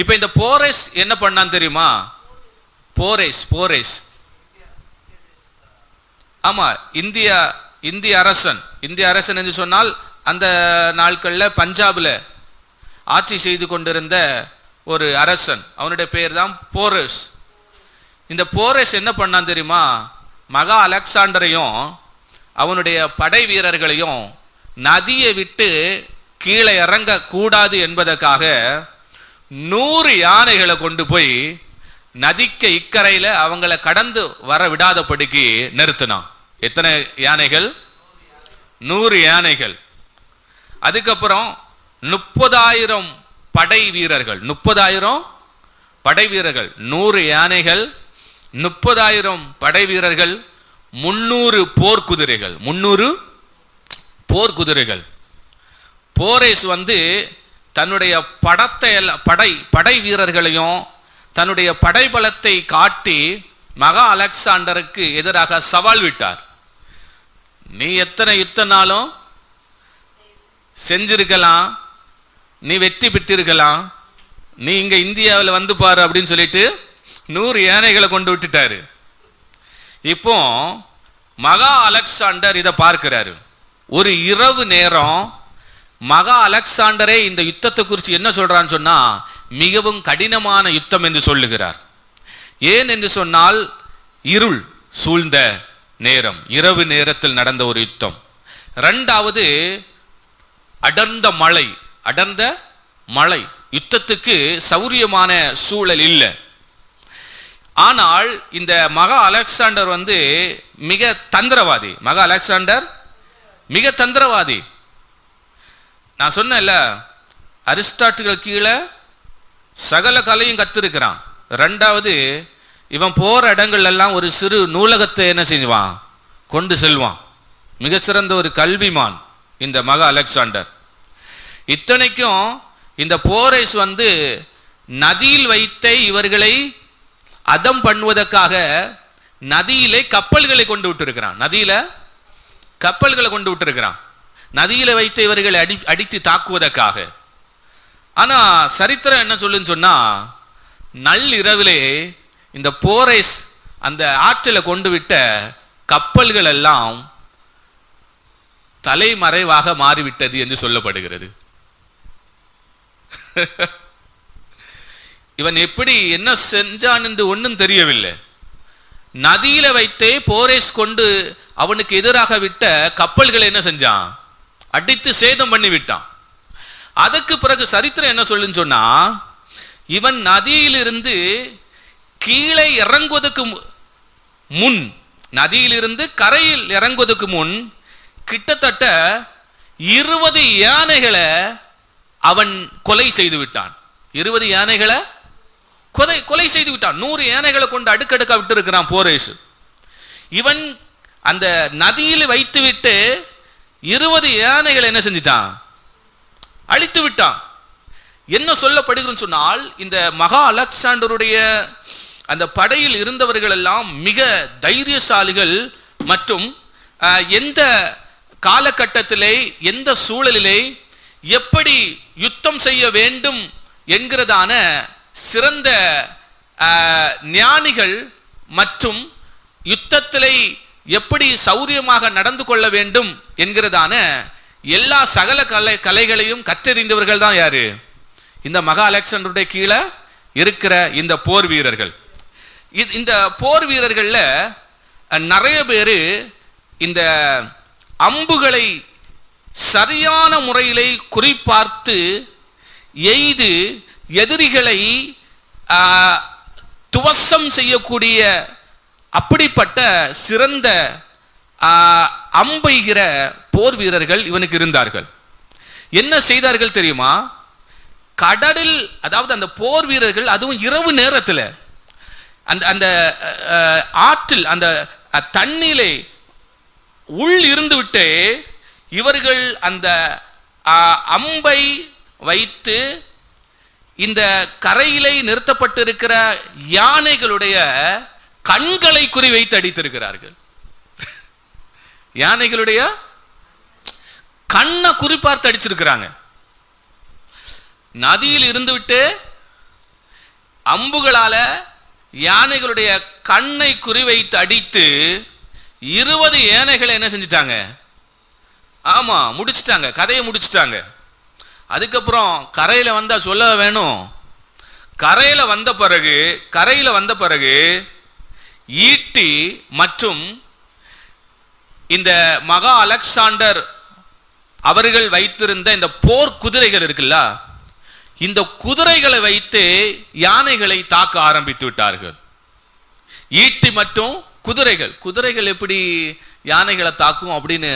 இப்ப இந்த போரேஸ் என்ன பண்ணான் தெரியுமா? போரேஸ் ஆமா, இந்திய அரசன் என்று சொன்னால் அந்த நாட்கள்ல பஞ்சாப்ல ஆட்சி செய்து கொண்டிருந்த ஒரு அரசன், அவனுடைய பெயர் தான் போரேஸ். இந்த போரேஸ் என்ன பண்ணான் தெரியுமா? மகா அலெக்சாண்டரையும் அவனுடைய படை வீரர்களையும் நதியை விட்டு கீழே இறங்க கூடாது என்பதற்காக 100 யானைகளை கொண்டு போய் நதிக்கு இக்கரையில அவங்கள கடந்து வர விடாதபடிக்கு நிறுத்தினான். எத்தனை யானைகள்? 100 யானைகள். அதுக்கப்புறம் 30,000 படை வீரர்கள், 100 யானைகள், 30,000 படை வீரர்கள், 300 போர்க்குதிரைகள். போரேஸ் தன்னுடைய படை வீரர்களையும் தன்னுடைய படைபலத்தை காட்டி மகா அலெக்சாண்டருக்கு எதிராக சவால் விட்டார். நீ எத்தனை யுத்தனாலும் செஞ்சிருக்கலாம், நீ வெற்றி பெற்றிருக்கலாம், நீ இங்க இந்தியாவில் வந்து பாரு அப்படின்னு சொல்லிட்டு 100 யானைகளை கொண்டு விட்டுட்டாரு. இப்போ மகா அலெக்சாண்டர் இதை பார்க்கிறாரு. ஒரு இரவு நேரம் மகா அலெக்சாண்டரே இந்த யுத்தத்தை குறித்து என்ன சொல்றான்னு சொன்னா, மிகவும் கடினமான யுத்தம் என்று சொல்லுகிறார். ஏன் என்று சொன்னால் இருள் சூழ்ந்த நேரம், இரவு நேரத்தில் நடந்த ஒரு யுத்தம். இரண்டாவது அடர்ந்த மழை, யுத்தத்துக்கு சௌரியமான சூழல் இல்லை. ஆனால் இந்த மகா அலெக்சாண்டர் மிக தந்திரவாதி. மிக தந்திரவாதி. நான் சொன்னேன்ல, அரிஸ்டாட்டில் கீழே சகல கலையும் கத்திருக்கிறான். ரெண்டாவது, இவன் போற இடங்கள் எல்லாம் ஒரு சிறு நூலகத்தை என்ன செய்வான், கொண்டு செல்வான். மிக சிறந்த ஒரு கல்விமான் இந்த மகா அலெக்சாண்டர். இத்தனைக்கும் இந்த போரேஸ் நதியில் வைத்த இவர்களை அதம் பண்ணுவதற்காக நதியிலே கப்பல்களை கொண்டு விட்டிருக்கிறான். நதியில வைத்து இவர்களை அடித்து தாக்குவதற்காக. ஆனா சரித்திரம் என்ன சொல்லுன்னு சொன்னா, நள்ளிரவிலே இந்த போரேஸ் அந்த ஆற்றில கொண்டு விட்ட கப்பல்கள் எல்லாம் தலைமறைவாக மாறிவிட்டது என்று சொல்லப்படுகிறது. இவன் எப்படி என்ன செஞ்சான் என்று ஒன்றும் தெரியவில்லை. நதியில வைத்தே போரேஸ் கொண்டு அவனுக்கு எதிராக விட்ட கப்பல்களை என்ன செஞ்சான், அடித்து சேதம் பண்ணி விட்டான். அதுக்கு பிறகு சரித்திரம் என்ன சொல்லுன்னு சொன்னா, இவன் நதியிலிருந்து கீழே இறங்குவதற்கு முன், நதியிலிருந்து கரையில் இறங்குவதற்கு முன் கிட்டத்தட்ட 20 யானைகளை அவன் கொலை செய்து விட்டான். 20 யானைகளை கொலை செய்து விட்டான். 100 யானைகளை கொண்டு அடுக்கடுக்க விட்டு இருக்கிறான் போரேஸ். இவன் அந்த நதியில் வைத்து விட்டு 20 யானைகளை என்ன செஞ்சிட்டான், அழித்து விட்டான். என்ன சொல்லப்படுகிறது சொன்னால், இந்த மகா அலெக்சாண்டருடைய அந்த படையில் இருந்தவர்கள் எல்லாம் மிக தைரியசாலிகள் மற்றும் எந்த காலகட்டத்திலே எந்த சூழலிலே எப்படி யுத்தம் செய்ய வேண்டும் என்கிறதான சிறந்த ஞானிகள் மற்றும் யுத்தத்திலே எப்படி சௌரியமாக நடந்து கொள்ள வேண்டும் என்கிறதான எல்லா சகல கலைகளையும் கற்றறிந்தவர்கள் தான் யாரு? இந்த மகா அலெக்சாண்டருடைய கீழே இருக்கிற இந்த போர் வீரர்கள். இந்த போர் வீரர்கள்ல நிறைய பேரு இந்த அம்புகளை சரியான முறையிலே குறிப்பார்த்து எய்து எதிரிகளை துவசம் செய்யக்கூடிய அப்படிப்பட்ட சிறந்த அம்பெய்கிற போர் வீரர்கள் இவனுக்கு இருந்தார்கள். என்ன செய்தார்கள் தெரியுமா? கடலில், அதாவது அந்த போர் வீரர்கள், அதுவும் இரவு நேரத்தில் அந்த ஆற்றில் அந்த தண்ணீரை உள் இருந்து விட்டு இவர்கள் அந்த அம்பை வைத்து இந்த கரையிலே நிறுத்தப்பட்டிருக்கிற யானைகளுடைய கண்களை குறிவைத்து அடித்திருக்கிறார்கள். யானைகளுடைய கண்ணை குறிப்பார்த்து அடிச்சிருக்கிறாங்க. நதியில் இருந்துவிட்டு அம்புகளால யானைகளுடைய கண்ணை குறிவைத்து அடித்து 20 யானைகளை என்ன செஞ்சிட்டாங்க? ஆமா, முடிச்சிட்டாங்க, கதையை முடிச்சிட்டாங்க. அதுக்கப்புறம் கரையில வந்தா சொல்ல வேணும். கரையில வந்த பிறகு ஈட்டி மற்றும் இந்த மகா அலெக்சாண்டர் அவர்கள் வைத்திருந்த இந்த போர் குதிரைகள் இருக்குல்ல, இந்த குதிரைகளை வைத்து யானைகளை தாக்க ஆரம்பித்து விட்டார்கள். ஈட்டி மற்றும் குதிரைகள் எப்படி யானைகளை தாக்கும் அப்படின்னு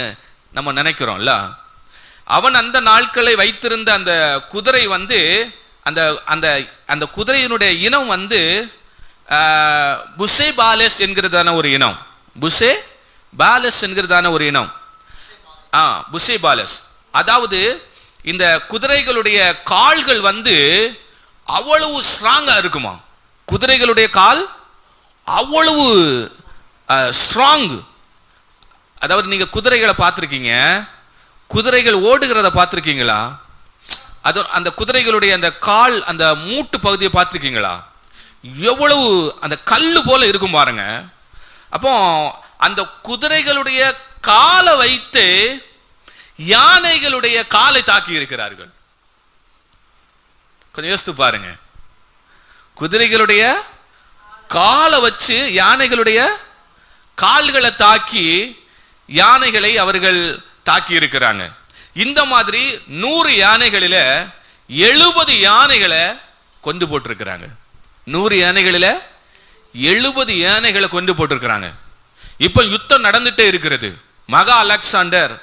நம்ம நினைக்கிறோம்ல. அவன் அந்த நாட்களை வைத்திருந்த அந்த குதிரை வந்து அந்த அந்த அந்த குதிரையினுடைய இனம் வந்து புசேபாலஸ் என்கிறதான ஒரு இனம். புசேபாலஸ் என்கிறதான ஒரு இனம். புசேபாலஸ், அதாவது இந்த குதிரைகளுடைய கால்கள் வந்து அவ்வளவு ஸ்ட்ராங்கா இருக்குமா. குதிரைகளுடைய கால் அவ்வளவு ஸ்ட்ராங். அதாவது நீங்க குதிரைகளை பார்த்துருக்கீங்க, குதிரைகள் ஓடுகிறத பார்த்துருக்கீங்களா? அது அந்த குதிரைகளுடைய அந்த கால், அந்த மூட்டு பகுதியை பார்த்துருக்கீங்களா? எவ்வளவு அந்த கல்லு போல இருக்கும் பாருங்க. அப்போ அந்த குதிரைகளுடைய காலை வைத்து யானைகளுடைய காலை தாக்கி இருக்கிறார்கள். கொஞ்சம் யோசித்து பாருங்க. குதிரைகளுடைய காலை வச்சு யானைகளுடைய கால்களை தாக்கி யானைகளை அவர்கள் தாக்கி இருக்கிறாங்க. இந்த மாதிரி 100 யானைகளில 70 யானைகளை கொண்டு போட்டிருக்கிறாங்க. 100 யானைகளில 70 யானைகளை கொண்டு போட்டிருக்கிறாங்க. இப்ப யுத்தம் நடந்துட்டே இருக்கிறது. மகா அலெக்சாண்டர்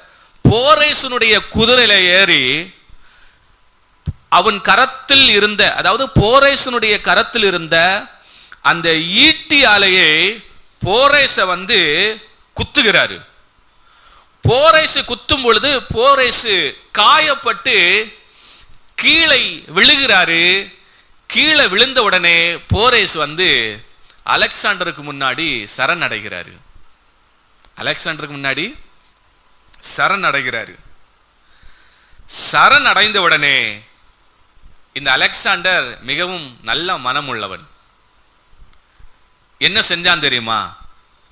போரேசனுடைய குதிரையில ஏறி அவன் கரத்தில் இருந்த, அதாவது போரேசனுடைய கரத்தில் இருந்த அந்த ஈட்டியாலேயே போரேச வந்து குத்துகிறாரு. போரேசு குத்தும் பொழுது போரேசு காயப்பட்டு கீழே விழுகிறாரு. கீழே விழுந்த உடனே போரேசு வந்து அலெக்சாண்டருக்கு முன்னாடி சரணடைகிறாரு. அலெக்சாண்டருக்கு முன்னாடி சரணடைகிறாரு. சரணடைந்த உடனே இந்த அலெக்சாண்டர் மிகவும் நல்ல மனம் உள்ளவன். என்ன செஞ்சான் தெரியுமா?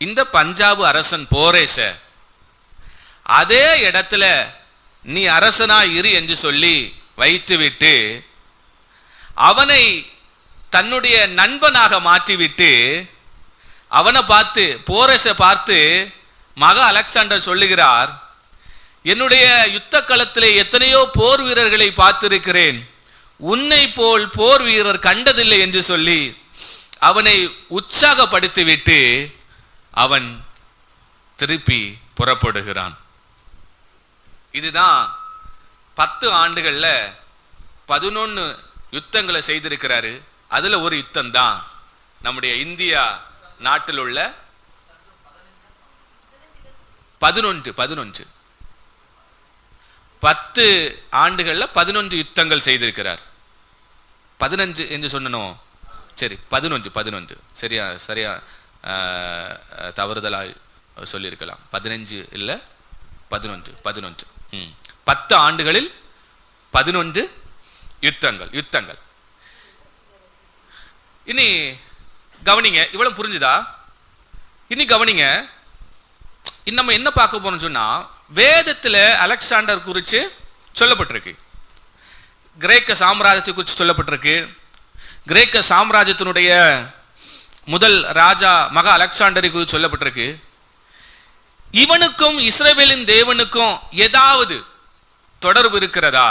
இந்த பஞ்சாபு அரசன் போரேச அதே இடத்துல நீ அரசனா இரு என்று சொல்லி வைத்துவிட்டு அவனை தன்னுடைய நண்பனாக மாற்றிவிட்டு அவனை பார்த்து, போரேச பார்த்து மகா அலெக்சாண்டர் சொல்லுகிறார், என்னுடைய யுத்த களத்திலே எத்தனையோ போர் வீரர்களை பார்த்திருக்கிறேன், உன்னை போல் போர் வீரர் கண்டதில்லை என்று சொல்லி அவனை உற்சாகப்படுத்திவிட்டு அவன் திருப்பி புறப்படுகிறான். இதுதான் 10 ஆண்டுகள்ல 11 யுத்தங்களை செய்திருக்கிறாரு. அதுல ஒரு யுத்தம் தான் நம்முடைய இந்தியா நாட்டில் உள்ள 11 10 ஆண்டுகள்ல 11 யுத்தங்கள் செய்திருக்கிறார். 15 என்று சொன்னோம். சரி, 11 சரியா தவறுதலாய் சொல்லியிருக்கலாம். 15 இல்ல 11 10 ஆண்டுகளில் 11 யுத்தங்கள். இனி கவனிங்க, இவ்வளவு புரிஞ்சுதா? இனி கவனிங்க, நம்ம என்ன பார்க்க போறோம் சொன்னா, வேதத்துல அலெக்சாண்டர் குறித்து சொல்லப்பட்டிருக்கு, கிரேக்க சாம்ராஜ்யத்தை குறித்து சொல்லப்பட்டிருக்கு. கிரேக்க சாம்ராஜ்யத்தினுடைய முதல் ராஜா மகா அலெக்சாண்டரை குறித்து சொல்லப்பட்டிருக்கு. இவனுக்கும் இஸ்ரவேலின் தேவனுக்கும் ஏதாவது தொடர்பு இருக்கிறதா?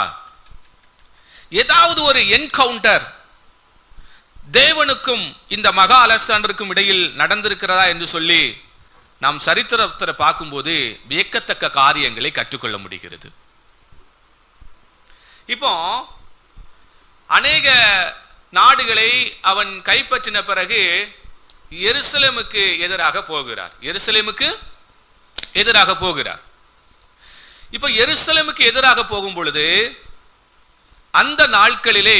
ஏதாவது ஒரு என்கவுண்டர் தேவனுக்கும் இந்த மகா அலெக்சாண்டருக்கும் இடையில் நடந்திருக்கிறதா என்று சொல்லி நாம் சரித்திரத்தை பார்க்கும்போது வியக்கத்தக்க காரியங்களை கற்றுக்கொள்ள முடிகிறது. இப்போ அநேக நாடுகளை அவன் கைப்பற்றின பிறகு எருசலேமுக்கு எதிராக போகிறார். எருசலேமுக்கு எதிராக போகிறார். இப்ப எருசலேமுக்கு எதிராக போகும் பொழுது அந்த நாட்களிலே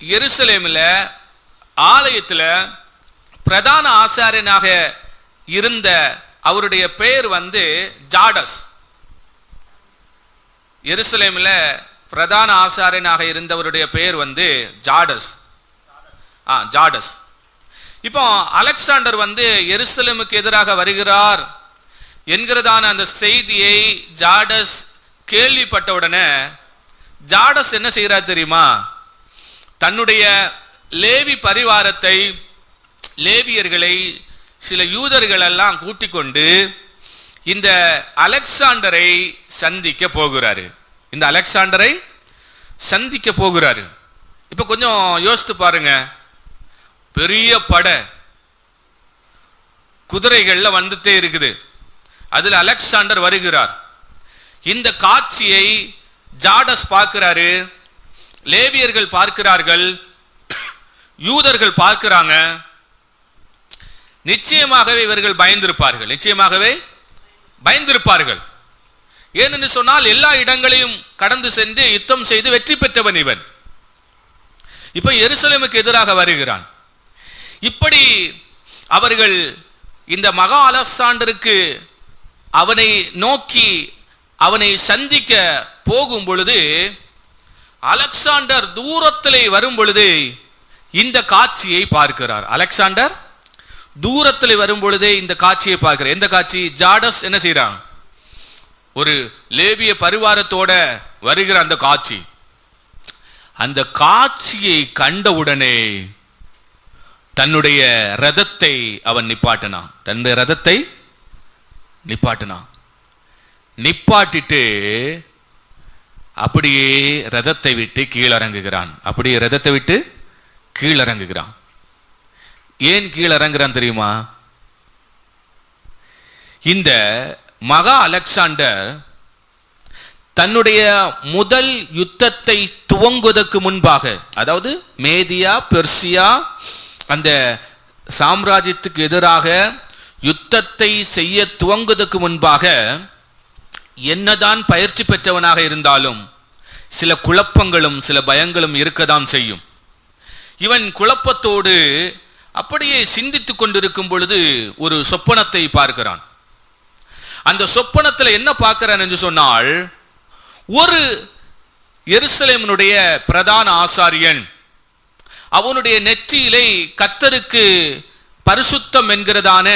எருசலேமில் ஆலயத்தில் பிரதான ஆசாரியனாக இருந்த அவருடைய பெயர் ஜாடஸ். எருசலேமில் பிரதான ஆசாரியனாக இருந்தவருடைய பெயர் ஜாடஸ். ஜாடஸ். இப்போ அலெக்சாண்டர் எருசலேமுக்கு எதிராக வருகிறார் என்கிறதான அந்த செய்தியை ஜாடஸ் கேள்விப்பட்டவுடனே ஜாடஸ் என்ன செய்கிறார் தெரியுமா? தன்னுடைய லேவி பரிவாரத்தை, லேவியர்களை, சில யூதர்கள் எல்லாம் கூட்டிக் கொண்டு இந்த அலெக்சாண்டரை சந்திக்க போகிறாரு. இந்த அலெக்சாண்டரை சந்திக்க போகிறாரு. இப்ப கொஞ்சம் யோசித்து பாருங்க, பெரிய படை குதிரைகள்ல வந்துட்டே இருக்குது, அதில் அலெக்சாண்டர் வருகிறார். இந்த காட்சியை ஜாடஸ் பார்க்கிறாரு, லேவியர்கள் பார்க்கிறார்கள், யூதர்கள் பார்க்கிறாங்க. நிச்சயமாகவே இவர்கள் பயந்திருப்பார்கள், நிச்சயமாகவே பயந்திருப்பார்கள். ஏனென்று சொன்னால் எல்லா இடங்களையும் கடந்து சென்று யுத்தம் செய்து வெற்றி பெற்றவன் இவன். இப்ப எருசலேமுக்கு எதிராக வருகிறான். இப்படி அவர்கள் இந்த மகா அலெக்சாண்டருக்கு அவனை நோக்கி அவனை சந்திக்க போகும் பொழுது, அலெக்சாண்டர் தூரத்திலே வரும் பொழுது இந்த காட்சியை பார்க்கிறார். அலெக்சாண்டர் தூரத்தில் வரும் பொழுதே இந்த காட்சியை பார்க்கிறார். எந்த காட்சி? ஜாடஸ் என்ன செய்யறான்? ஒரு லேவிய பரிவாரத்தோட வருகிற அந்த காட்சி. அந்த காட்சியை கண்டவுடனே தன்னுடைய ரதத்தை அவன் நிப்பாட்டினான். தன்னுடைய ரதத்தை நிப்பாட்டினான். நிப்பாட்டிட்டு அப்படியே ரதத்தை விட்டு கீழிறங்குகிறான். அப்படியே ரதத்தை விட்டு கீழிறங்குகிறான். ஏன் கீழிறங்குறான் தெரியுமா? இந்த மகா அலெக்சாண்டர் தன்னுடைய முதல் யுத்தத்தை துவங்குவதற்கு முன்பாக, அதாவது மேதியா பெர்சியா அந்த சாம்ராஜ்யத்துக்கு எதிராக யுத்தத்தை செய்ய துவங்குவதற்கு முன்பாக என்னதான் பயிற்சி பெற்றவனாக இருந்தாலும் சில குழப்பங்களும் சில பயங்களும் இருக்கதான் செய்யும். இவன் குழப்பத்தோடு அப்படியே சிந்தித்துக் கொண்டிருக்கும் பொழுது ஒரு சொப்பனத்தை பார்க்கிறான். அந்த சொப்பனத்தில் என்ன பார்க்கிறான் என்று சொன்னால், ஒரு எருசலேமினுடைய பிரதான ஆசாரியன் அவனுடைய நெற்றியிலே கர்த்தருக்கு பரிசுத்தம் என்கிறதான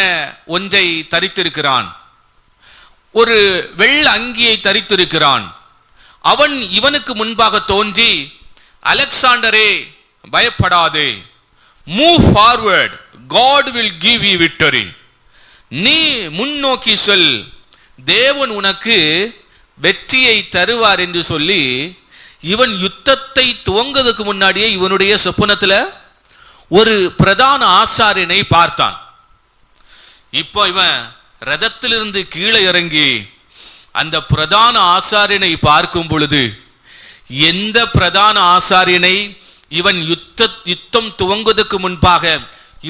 ஒன்றை தரித்திருக்கிறான். ஒரு வெள்ள அங்கியை தரித்திருக்கிறான். அவன் இவனுக்கு முன்பாக தோன்றி, அலெக்சாண்டரே பயப்படாதே, move forward, God will give you victory. நீ முன்னோக்கி சொல், தேவன் உனக்கு வெற்றியை தருவார் என்று சொல்லி இவன் யுத்தத்தை துவங்குவதற்கு முன்னாடியே இவனுடைய சொப்பனத்துல ஒரு பிரதான ஆசாரியனை பார்த்தான். இப்போ இவன் ரதத்திலிருந்து கீழே இறங்கி அந்த பிரதான ஆசாரியனை பார்க்கும் பொழுது, எந்த பிரதான ஆசாரியனை இவன் யுத்தம் துவங்குவதற்கு முன்பாக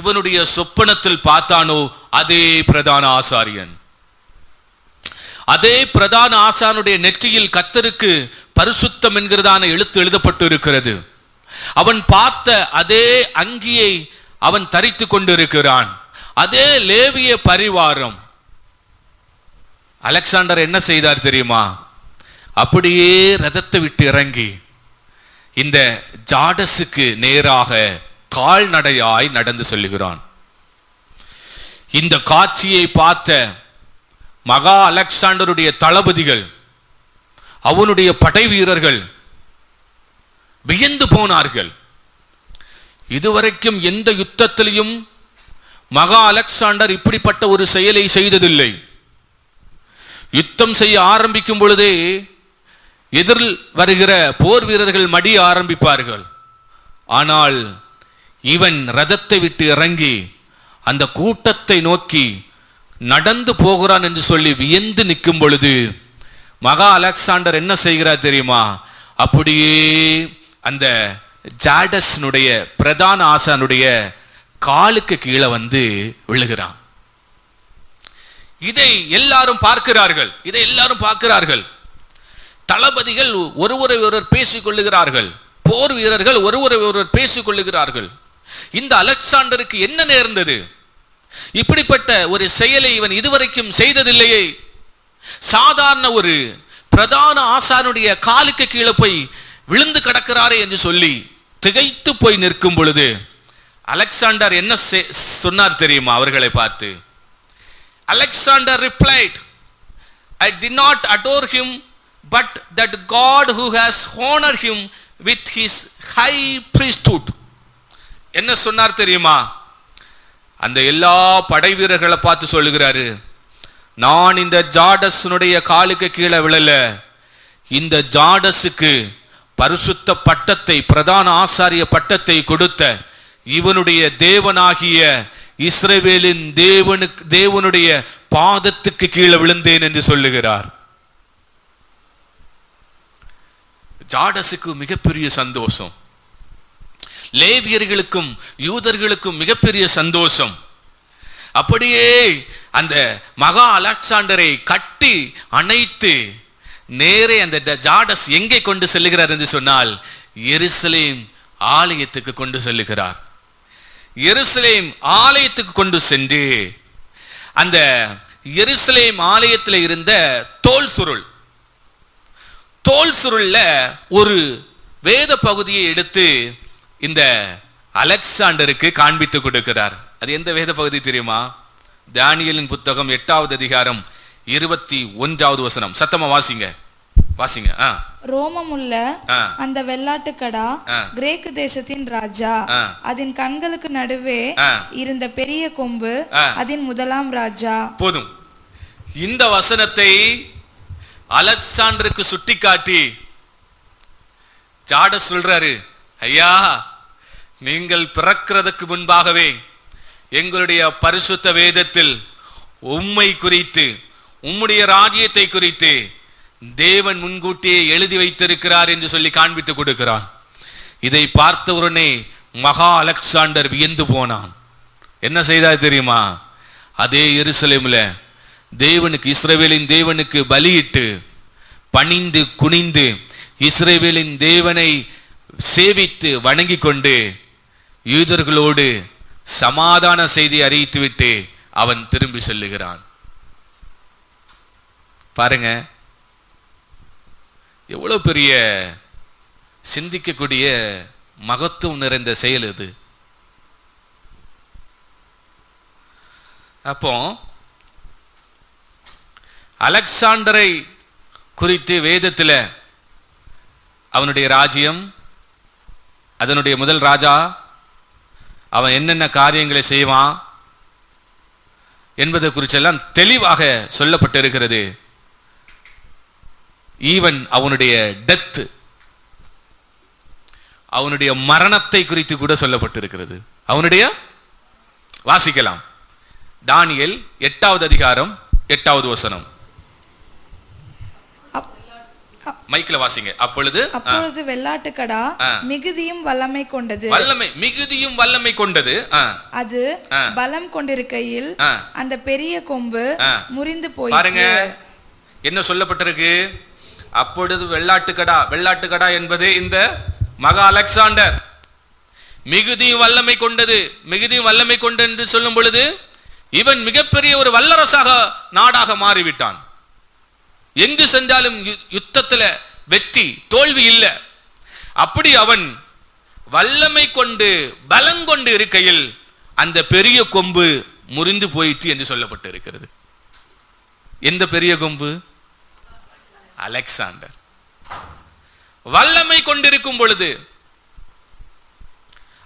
இவனுடைய சொப்பனத்தில் பார்த்தானோ அதே பிரதான ஆசாரியன். அதே பிரதான ஆசானுடைய நெற்றியில் கர்த்தருக்கு பரிசுத்தம் என்கிறதான எழுத்து எழுதப்பட்டு இருக்கிறது. அவன் பார்த்த அதே அங்கியை அவன் தரித்து கொண்டிருக்கிறான். அதே லேவிய பரிவாரம். அலெக்சாண்டர் என்ன செய்தார் தெரியுமா? அப்படியே ரதத்தை விட்டு இறங்கி இந்த ஜாடஸுக்கு நேராக கால்நடையாய் நடந்து செல்லுகிறான். இந்த காட்சியை பார்த்த மகா அலெக்சாண்டருடைய தளபதிகள், அவனுடைய படை வீரர்கள் வியந்து போனார்கள். இதுவரைக்கும் எந்த யுத்தத்திலையும் மகா அலெக்சாண்டர் இப்படிப்பட்ட ஒரு செயலை செய்ததில்லை. யுத்தம் செய்ய ஆரம்பிக்கும் பொழுதே எதிரில் வருகிற போர் வீரர்கள் மடிய ஆரம்பிப்பார்கள். ஆனால் இவன் ரதத்தை விட்டு இறங்கி அந்த கூட்டத்தை நோக்கி நடந்து போகிறான் என்று சொல்லி வியந்து நிற்கும் பொழுது மகா அலெக்சாண்டர் என்ன செய்கிறார் தெரியுமா? அப்படியே அந்த ஜாடஸ்னுடைய பிரதான ஆசானுடைய காலுக்கு கீழே வந்து விழுகிறான். இதை எல்லாரும் பார்க்கிறார்கள். தளபதிகள் ஒருவர் பேசிக் கொள்ளுகிறார்கள். போர் வீரர்கள் ஒருவர் பேசிக் கொள்ளுகிறார்கள். இந்த அலெக்சாண்டருக்கு என்ன நேர்ந்தது? இப்படிப்பட்ட ஒரு செயலை இவன் இதுவரைக்கும் செய்ததில்லையே. சாதாரண ஒரு பிரதான ஆசானுடைய காலுக்கு கீழே போய் விழுந்து கிடக்கிறாரே என்று சொல்லி திகைத்து போய் நிற்கும் பொழுது அலெக்சாண்டர் என்ன சொன்னார் தெரியுமா? அவர்களை பார்த்து, Alexander replied, I did not adore him, but that God who has honored him with his high priesthood. என்ன சொன்னார் தெரியுமா? அந்த எல்லா படை வீரர்களை பார்த்து சொல்லுகிறாரு, நான் இந்த ஜாடஸ்னுடைய காலுக்கு கீழே விழல, இந்த ஜாடஸுக்கு பரிசுத்த பட்டத்தை, பிரதான ஆசாரிய பட்டத்தை கொடுத்த இவனுடைய தேவனாகிய இஸ்ரவேலின் தேவனுடைய பாதத்துக்கு கீழே விழுந்தேன் என்று சொல்லுகிறார். ஜாடஸுக்கு மிகப்பெரிய சந்தோஷம், லேவியர்களுக்கும் யூதர்களுக்கும் மிகப்பெரிய சந்தோஷம். அப்படியே அந்த மகா அலெக்சாண்டரை கட்டி அணைத்து நேரே அந்த ஜாடஸ் எங்கே கொண்டு செல்லுகிறார் என்று சொன்னால் எருசலேம் ஆலயத்துக்கு கொண்டு செல்லுகிறார். எருசலேம் ஆலயத்துக்கு கொண்டு சென்று அந்த எருசலேம் ஆலயத்தில் இருந்த தோல் சுருள்ல ஒரு வேத பகுதியை எடுத்து இந்த அலெக்சாண்டருக்கு காண்பித்து கொடுக்கிறார். அது எந்த வேத பகுதி தெரியுமா? தானியேலின் புத்தகம் 8வது அதிகாரம் 21வது வசனம். சத்தமா வாசிங்க. ரோமமுள்ள அந்த வெள்ளாட்டுக்கடா கிரேக்கு தேசத்தின் ராஜா, அதன் கண்களுக்கு நடுவே இருந்த பெரிய கொம்பு அதன் முதலாம் ராஜா. போதும். இந்த வசனத்தை அலெக்சாண்டருக்கு சுட்டிக்காட்டி ஜாட சொல்றாரு, ஐயா, நீங்கள் பிறக்கிறதுக்கு முன்பாகவே எங்களுடைய பரிசுத்த வேதத்தில் உம்மை குறித்து, உம்முடைய ராஜ்யத்தை குறித்து தேவன் முன்கூட்டியே எழுதி வைத்திருக்கிறார் என்று சொல்லி காண்பித்து கொடுக்கிறான். இதை பார்த்தவுடனே மகா அலெக்சாண்டர் வியந்து போனான். என்ன செய்தார் தெரியுமா? அதே எருசலேம்ல தேவனுக்கு, இஸ்ரவேலின் தேவனுக்கு பலியிட்டு பணிந்து குனிந்து இஸ்ரவேலின் தேவனை சேவித்து வணங்கி கொண்டு யூதர்களோடு சமாதான செய்தி அறிவித்துவிட்டு அவன் திரும்பி செல்லுகிறான். பாருங்க, எவ்வளவு பெரிய சிந்திக்கக்கூடிய மகத்துவம் நிறைந்த செயல் இது. அப்போ அலெக்சாண்டரை குறித்து வேதத்தில் அவனுடைய ராஜ்யம், அதனுடைய முதல் ராஜா, அவன் என்னென்ன காரியங்களை செய்வான் என்பதை குறிச்செல்லாம் தெளிவாக சொல்லப்பட்டிருக்கிறது. ஈவன் அவனுடைய டெத், அவனுடைய மரணத்தை குறித்து கூட சொல்லப்பட்டிருக்கிறது. அவனுடைய வாசிக்கலாம். தானியேல் 8வது அதிகாரம் 8வது வசனம். மைக்கில் வாசிங்க. அப்பொழுது வெள்ளாட்டுக்கடா மிகுதியும் வல்லமை கொண்டது, மிகுதியும் வல்லமை கொண்டது. அது பலம் கொண்டிருக்கையில் அந்த பெரிய கொம்பு முறிந்து போய். பாருங்க என்ன சொல்லப்பட்டிருக்கு. அப்பொழுது வெள்ளாட்டுக்கடா என்பது இந்த மகா அலெக்சாண்டர் மிகுதியும் வல்லமை கொண்டது. மிகுதியும் வல்லமை கொண்டு என்று சொல்லும் பொழுது இவன் மிகப்பெரிய ஒரு வல்லரசாக நாடாக மாறிவிட்டான். எங்கு சென்றாலும் யுத்தத்துல வெற்றி தோல்வி இல்லை. அப்படி அவன் வல்லமை கொண்டு பலங்கொண்டு இருக்கையில் அந்த பெரிய கொம்பு முறிந்து போயிற்று என்று சொல்லப்பட்டு இருக்கிறது. எந்த பெரிய கொம்பு? அலெக்சாண்டர். வல்லமை கொண்டிருக்கும் பொழுது,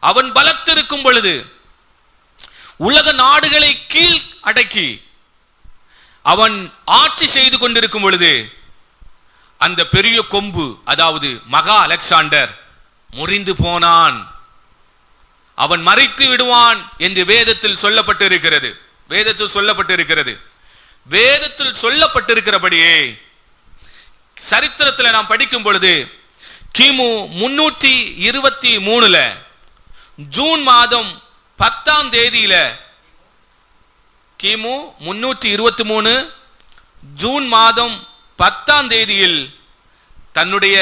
அவன் பலத்திருக்கும் பொழுது, உலக நாடுகளை கீழ் அடக்கி அவன் ஆட்சி செய்து கொண்டிருக்கும் பொழுது அந்த பெரிய கொம்பு, அதாவது மகா அலெக்சாண்டர் முறிந்து போனான். அவன் மரித்து விடுவான் என்று வேதத்தில் சொல்லப்பட்டிருக்கிறது. வேதத்தில் சொல்லப்பட்டிருக்கிறபடியே சரித்திரத்தில் நாம் படிக்கும் பொழுது கிமு 323 ஜூன் மாதம் 10ஆம் தேதியில, கிமு 323 ஜூன் மாதம் 10ஆம் தேதியில் தன்னுடைய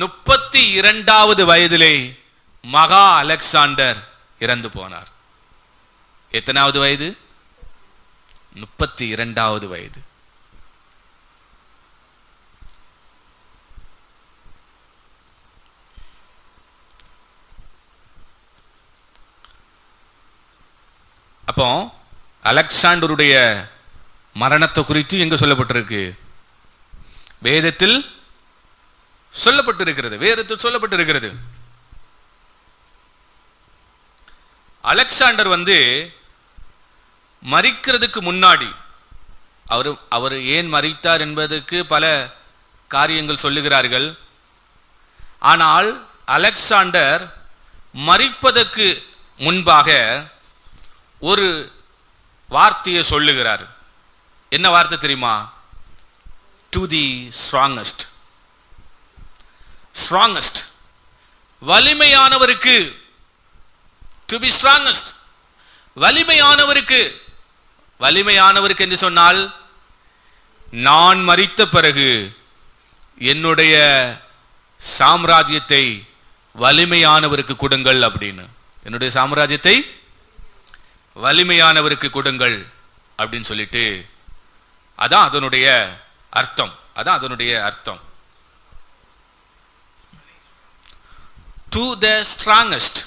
32வது வயதிலே மகா அலெக்சாண்டர் இறந்து போனார். எத்தனாவது வயது? 32வது வயது. அப்போ அலெக்சாண்டருடைய மரணத்தை குறித்து எங்க சொல்லப்பட்டிருக்கு? வேதத்தில் சொல்லப்பட்டிருக்கிறது. அலெக்சாண்டர் மரிக்கிறதுக்கு முன்னாடி, அவர் ஏன் மரித்தார் என்பதற்கு பல காரியங்கள் சொல்லுகிறார்கள். ஆனால் அலெக்சாண்டர் மரிப்பதற்கு முன்பாக ஒரு வார்த்தையை சொல்லுகிறார். என்ன வார்த்தை தெரியுமா? To the strongest. வலிமையானவருக்கு, டு பி ஸ்ட்ராங்கஸ்ட், வலிமையானவருக்கு என்று சொன்னால், நான் மரித்த பிறகு என்னுடைய சாம்ராஜ்யத்தை வலிமையானவருக்கு கொடுங்கள் அப்படின்னு. என்னுடைய சாம்ராஜ்யத்தை வலிமையானவருக்கு கொடுங்கள் அப்படின்னு சொல்லிட்டு, அதான் அதனுடைய அர்த்தம். To the strongest,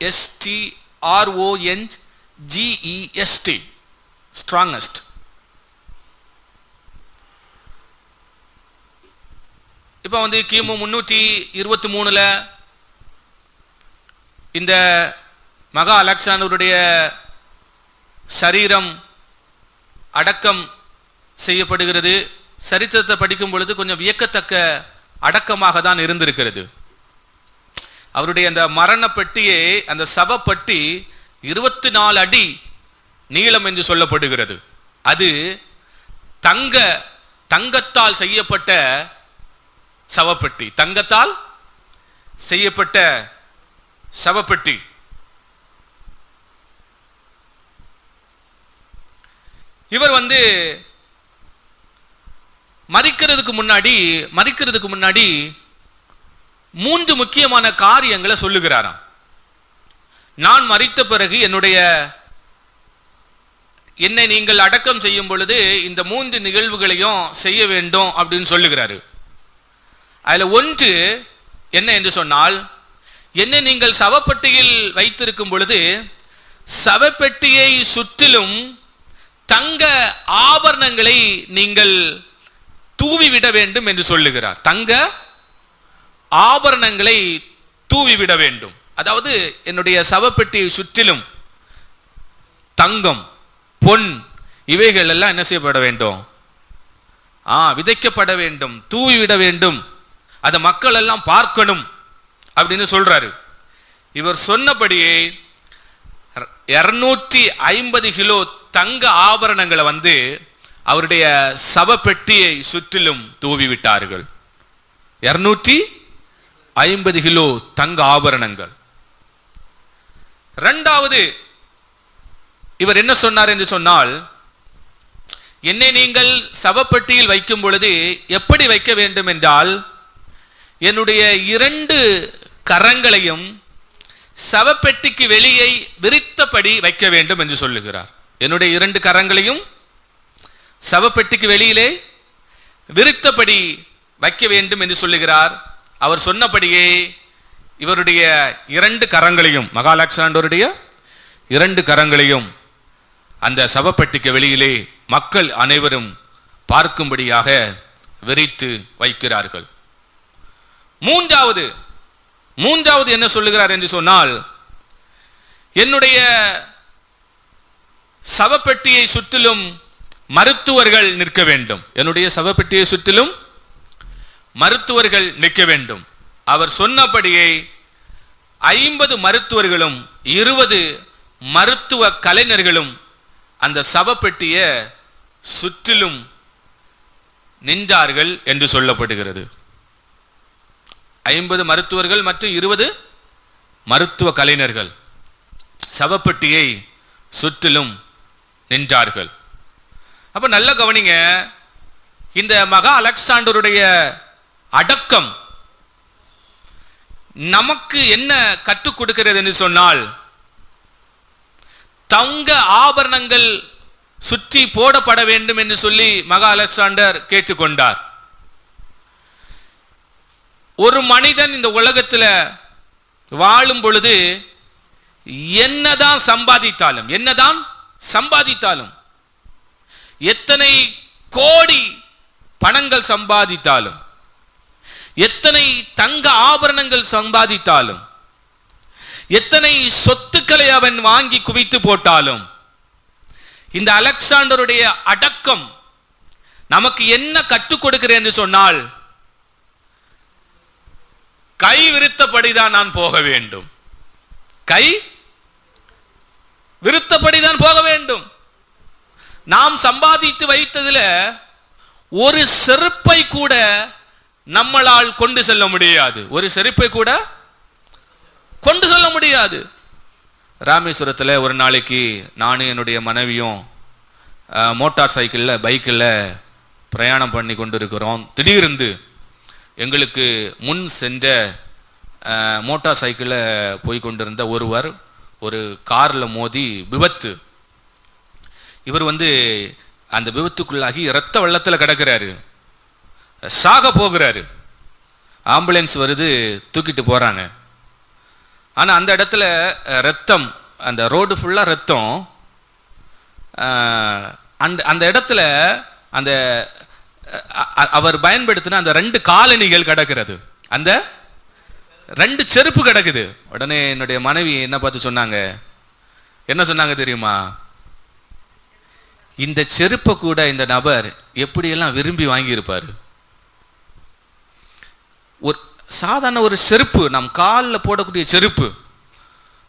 STRONGEST, strongest. இப்ப கிமு 323 இந்த மகா அலெக்சாண்டருடைய சரீரம் அடக்கம் செய்யப்படுகிறது. சரித்திரத்தை படிக்கும் பொழுது கொஞ்சம் வியக்கத்தக்க அடக்கமாக தான் இருந்திருக்கிறது. அவருடைய அந்த மரண பெட்டியை, அந்த சவப்பட்டி 24 அடி நீளம் என்று சொல்லப்படுகிறது. அது தங்கத்தால் செய்யப்பட்ட சவப்பெட்டி, தங்கத்தால் செய்யப்பட்ட சவப்பெட்டி. இவர் மரிக்கிறதுக்கு முன்னாடி 3 முக்கியமான காரியங்களை சொல்லுகிறாராம். நான் மரித்த பிறகு என்னை நீங்கள் அடக்கம் செய்யும் பொழுது இந்த 3 நிகழ்வுகளையும் செய்ய வேண்டும் அப்படின்னு சொல்லுகிறாரு. அதுல ஒன்று என்ன என்று சொன்னால், என்னை நீங்கள் சவப்பெட்டியில் வைத்திருக்கும் பொழுது சவப்பெட்டியை சுற்றிலும் தங்க ஆபரணங்களை நீங்கள் தூவிவிட வேண்டும் என்று சொல்லுகிறார். தங்க ஆபரணங்களை தூவிவிட வேண்டும். அதாவது என்னுடைய சவப்பெட்டியை சுற்றிலும் தங்கம், பொன் இவைகள் எல்லாம் என்ன செய்யப்பட வேண்டும்? விதைக்கப்பட வேண்டும், தூவிவிட வேண்டும். அதை மக்கள் எல்லாம் பார்க்கணும் அப்படின்னு சொல்றாரு. இவர் சொன்னபடியே 250 கிலோ தங்க ஆபரணங்களை அவருடைய சவப்பெட்டியை சுற்றிலும் தூவி விட்டார்கள். 250 கிலோ தங்க ஆபரணங்கள். இரண்டாவது இவர் என்ன சொன்னார் என்று சொன்னால், என்னை நீங்கள் சவப்பெட்டியில் வைக்கும் பொழுது எப்படி வைக்க வேண்டும் என்றால், என்னுடைய 2 கரங்களையும் சவப்பெட்டிக்கு வெளியே விரித்தபடி வைக்க வேண்டும் என்று சொல்லுகிறார். என்னுடைய 2 கரங்களையும் சவப்பெட்டிக்கு வெளியிலே விரித்தபடி வைக்க வேண்டும் என்று சொல்லுகிறார். அவர் சொன்னபடியே இவருடைய 2 கரங்களையும், மகா அலெக்சாண்டருடைய 2 கரங்களையும் அந்த சவப்பெட்டிக்கு வெளியிலே மக்கள் அனைவரும் பார்க்கும்படியாக விரித்து வைக்கிறார்கள். மூன்றாவது என்ன சொல்லுகிறார் என்று சொன்னால், என்னுடைய சவப்பெட்டியை சுற்றிலும் மருத்துவர்கள் நிற்க வேண்டும். என்னுடைய சவப்பெட்டியை சுற்றிலும் மருத்துவர்கள் நிற்க வேண்டும். அவர் சொன்னபடியே 50 மருத்துவர்களும் 20 மருத்துவ கலைஞர்களும் அந்த சவப்பெட்டியை சுற்றிலும் நின்றார்கள் என்று சொல்லப்படுகிறது. 50 மருத்துவர்கள் மற்றும் 20 மருத்துவ கலைஞர்கள் சவப்பெட்டியை சுற்றிலும் நின்றார்கள். அப்ப நல்ல கவனிங்க, இந்த மகா அலெக்சாண்டருடைய அடக்கம் நமக்கு என்ன கற்றுக் கொடுக்கிறது என்று சொன்னால், தங்க ஆபரணங்கள் சுற்றி போடப்பட வேண்டும் என்று சொல்லி மகா அலெக்சாண்டர் கேட்டுக்கொண்டார். ஒரு மனிதன் இந்த உலகத்தில் வாழும் பொழுது என்னதான் சம்பாதித்தாலும் எத்தனை கோடி பணங்கள் சம்பாதித்தாலும், எத்தனை தங்க ஆபரணங்கள் சம்பாதித்தாலும், எத்தனை சொத்துக்களை அவன் வாங்கி குவித்து போட்டாலும், இந்த அலெக்சாண்டருடைய அடக்கம் நமக்கு என்ன கற்றுக் கொடுக்கிறேன் என்று சொன்னால், கை விருத்தபடிதான் நான் போக வேண்டும். கை விருத்தபடிதான் போக வேண்டும். நாம் சம்பாதித்து வைத்ததில் ஒரு செருப்பை கூட நம்மளால் கொண்டு செல்ல முடியாது. ஒரு செருப்பை கூட கொண்டு செல்ல முடியாது. ராமேஸ்வரத்தில் ஒரு நாளைக்கு நானும் என்னுடைய மனைவியும் மோட்டார் சைக்கிளில் பைக்கில் பிரயாணம் பண்ணி கொண்டிருக்கிறோம். திடீர்ந்து எங்களுக்கு முன் சென்ற மோட்டார் சைக்கிளில் போய் கொண்டிருந்த ஒருவர் ஒரு காரில் மோதி விபத்து. இவர் அந்த விபத்துக்குள்ளாகி இரத்த வெள்ளத்தில் கிடக்கிறாரு, சாக போகிறாரு. ஆம்புலன்ஸ் வருது, தூக்கிட்டு போகிறாங்க. ஆனால் அந்த இடத்துல ரத்தம், அந்த ரோடு ஃபுல்லாக ரத்தம். அந்த இடத்துல அந்த அவர் பயன்படுத்தின அந்த 2 காலணிகள் கிடக்கிறது, அந்த 2 செருப்பு கிடக்குது. உடனே என்னுடைய மனைவி என்ன பார்த்து சொன்னாங்க, என்ன சொன்னாங்க தெரியுமா? இந்த செருப்பை கூட இந்த நபர் எப்படியெல்லாம் விரும்பி வாங்கியிருப்பார். ஒரு சாதாரண ஒரு செருப்பு, நம் காலில் போடக்கூடிய செருப்பு,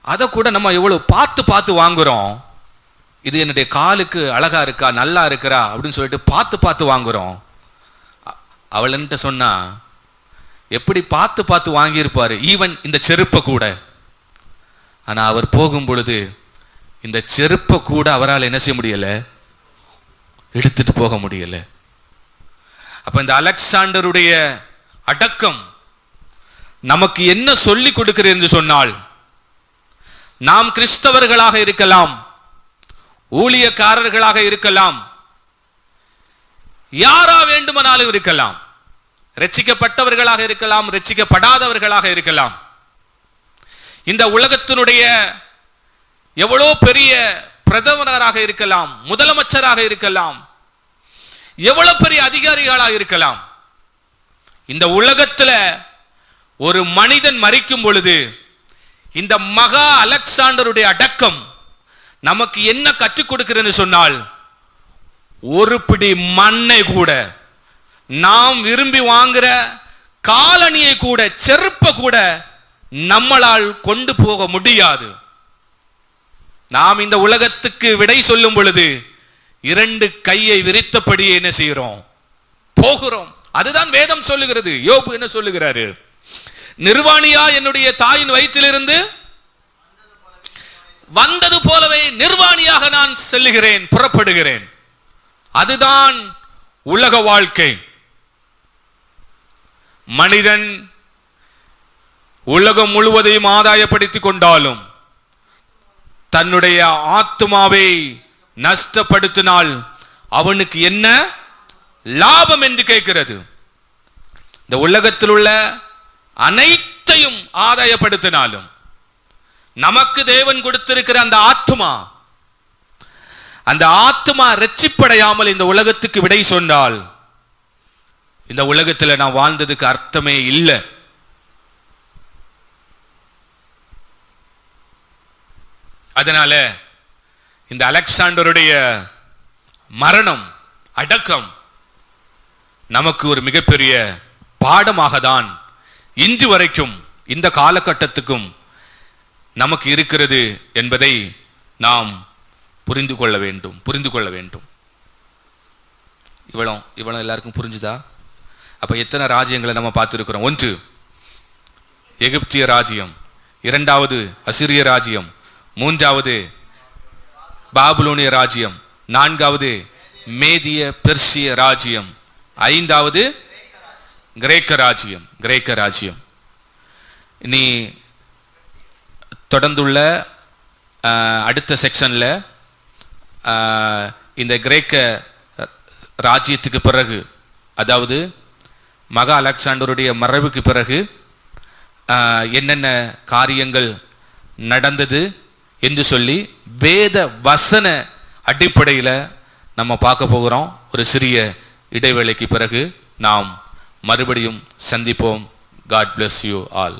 அதை கூட நம்ம எவ்வளவு பார்த்து வாங்குறோம். இது என்னுடைய காலுக்கு அழகா இருக்கா, நல்லா இருக்கிறா அப்படின்னு சொல்லிட்டு பார்த்து வாங்குறோம். அவள் என்கிட்ட சொன்னா, எப்படி பார்த்து வாங்கியிருப்பாரு ஈவன் இந்த செருப்பை கூட. ஆனா அவர் போகும் பொழுது இந்த செருப்பை கூட அவரால் என்ன செய்ய முடியல, எடுத்துட்டு போக முடியல. அப்ப இந்த அலெக்சாண்டருடைய அடக்கம் நமக்கு என்ன சொல்லி கொடுக்கிறது என்று சொன்னால், நாம் கிறிஸ்தவர்களாக இருக்கலாம், ஊழியக்காரர்களாக இருக்கலாம், யாரா வேண்டுமானாலும் இருக்கலாம், ரட்சிக்கப்பட்டவர்களாக இருக்கலாம், ரட்சிக்கப்படாதவர்களாக இருக்கலாம். இந்த உலகத்தினுடைய எவ்வளோ பெரிய பிரதமராக இருக்கலாம், முதலமைச்சராக இருக்கலாம், எவ்வளவு பெரிய அதிகாரிகளாக இருக்கலாம். இந்த உலகத்துல ஒரு மனிதன் மரிக்கும் பொழுது இந்த மகா அலெக்சாண்டருடைய அடக்கம் நமக்கு என்ன கற்றுக் கொடுக்கிறது சொன்னால், ஒரு பிடி மண்ணை கூட, நாம் விரும்பி வாங்குற காலணியை கூட, செருப்பை கூட நம்மளால் கொண்டு போக முடியாது. நாம் இந்த உலகத்துக்கு விடை சொல்லும் பொழுது 2 கையை விரித்தபடியே என்ன செய்கிறோம், போகிறோம். அதுதான் வேதம் சொல்லுகிறது. யோபு என்ன சொல்லுகிறாரு? நிர்வாணியா என்னுடைய தாயின் வயிற்றிலிருந்து வந்தது போலவே நிர்வாணியாக நான் செல்லுகிறேன், புறப்படுகிறேன். அதுதான் உலக வாழ்க்கை. மனிதன் உலகம் முழுவதையும் ஆதாயப்படுத்திக் கொண்டாலும் தன்னுடைய ஆத்துமாவை நஷ்டப்படுத்தினால் அவனுக்கு என்ன லாபம் என்று கேட்கிறது. இந்த உலகத்தில் உள்ள அனைத்து சொத்தையும் ஆதாயப்படுத்தினாலும் நமக்கு தேவன் கொடுத்திருக்கிற அந்த ஆத்துமா ரட்சிப்படையாமல் இந்த உலகத்துக்கு விடை சொன்னால் இந்த உலகத்துல நான் வாழ்ந்ததுக்கு அர்த்தமே இல்லை. அதனால இந்த அலெக்சாண்டருடைய மரணம், அடக்கம் நமக்கு ஒரு மிகப்பெரிய பாடமாக தான் இன்று வரைக்கும் இந்த காலகட்டத்துக்கும் நமக்கு இருக்கிறது என்பதை நாம் புரிந்து கொள்ள வேண்டும். இவ்வளவு எல்லாருக்கும் புரிஞ்சுதா? அப்ப எத்தனை ராஜ்யங்களை நம்ம பார்த்திருக்கிறோம்? 1 எகிப்திய ராஜ்யம், 2வது அசிரிய ராஜ்யம், 3வது பாபிலோனிய ராஜ்யம், 4வது மேதிய பெர்சிய ராஜ்யம், 5வது கிரேக்க ராஜ்யம். நீ தொடர்ந்துள்ள அடுத்த செக்ஷன்ல இந்த கிரேக்க ராஜ்யத்துக்கு பிறகு, அதாவது மகா அலெக்சாண்டருடைய மறைவுக்கு பிறகு என்னென்ன காரியங்கள் நடந்தது என்று சொல்லி வேத வசன அடிப்படையில் நம்ம பார்க்க போகிறோம். ஒரு சிறிய இடைவேளைக்கு பிறகு நாம் மறுபடியும் சந்திப்போம். God bless you all.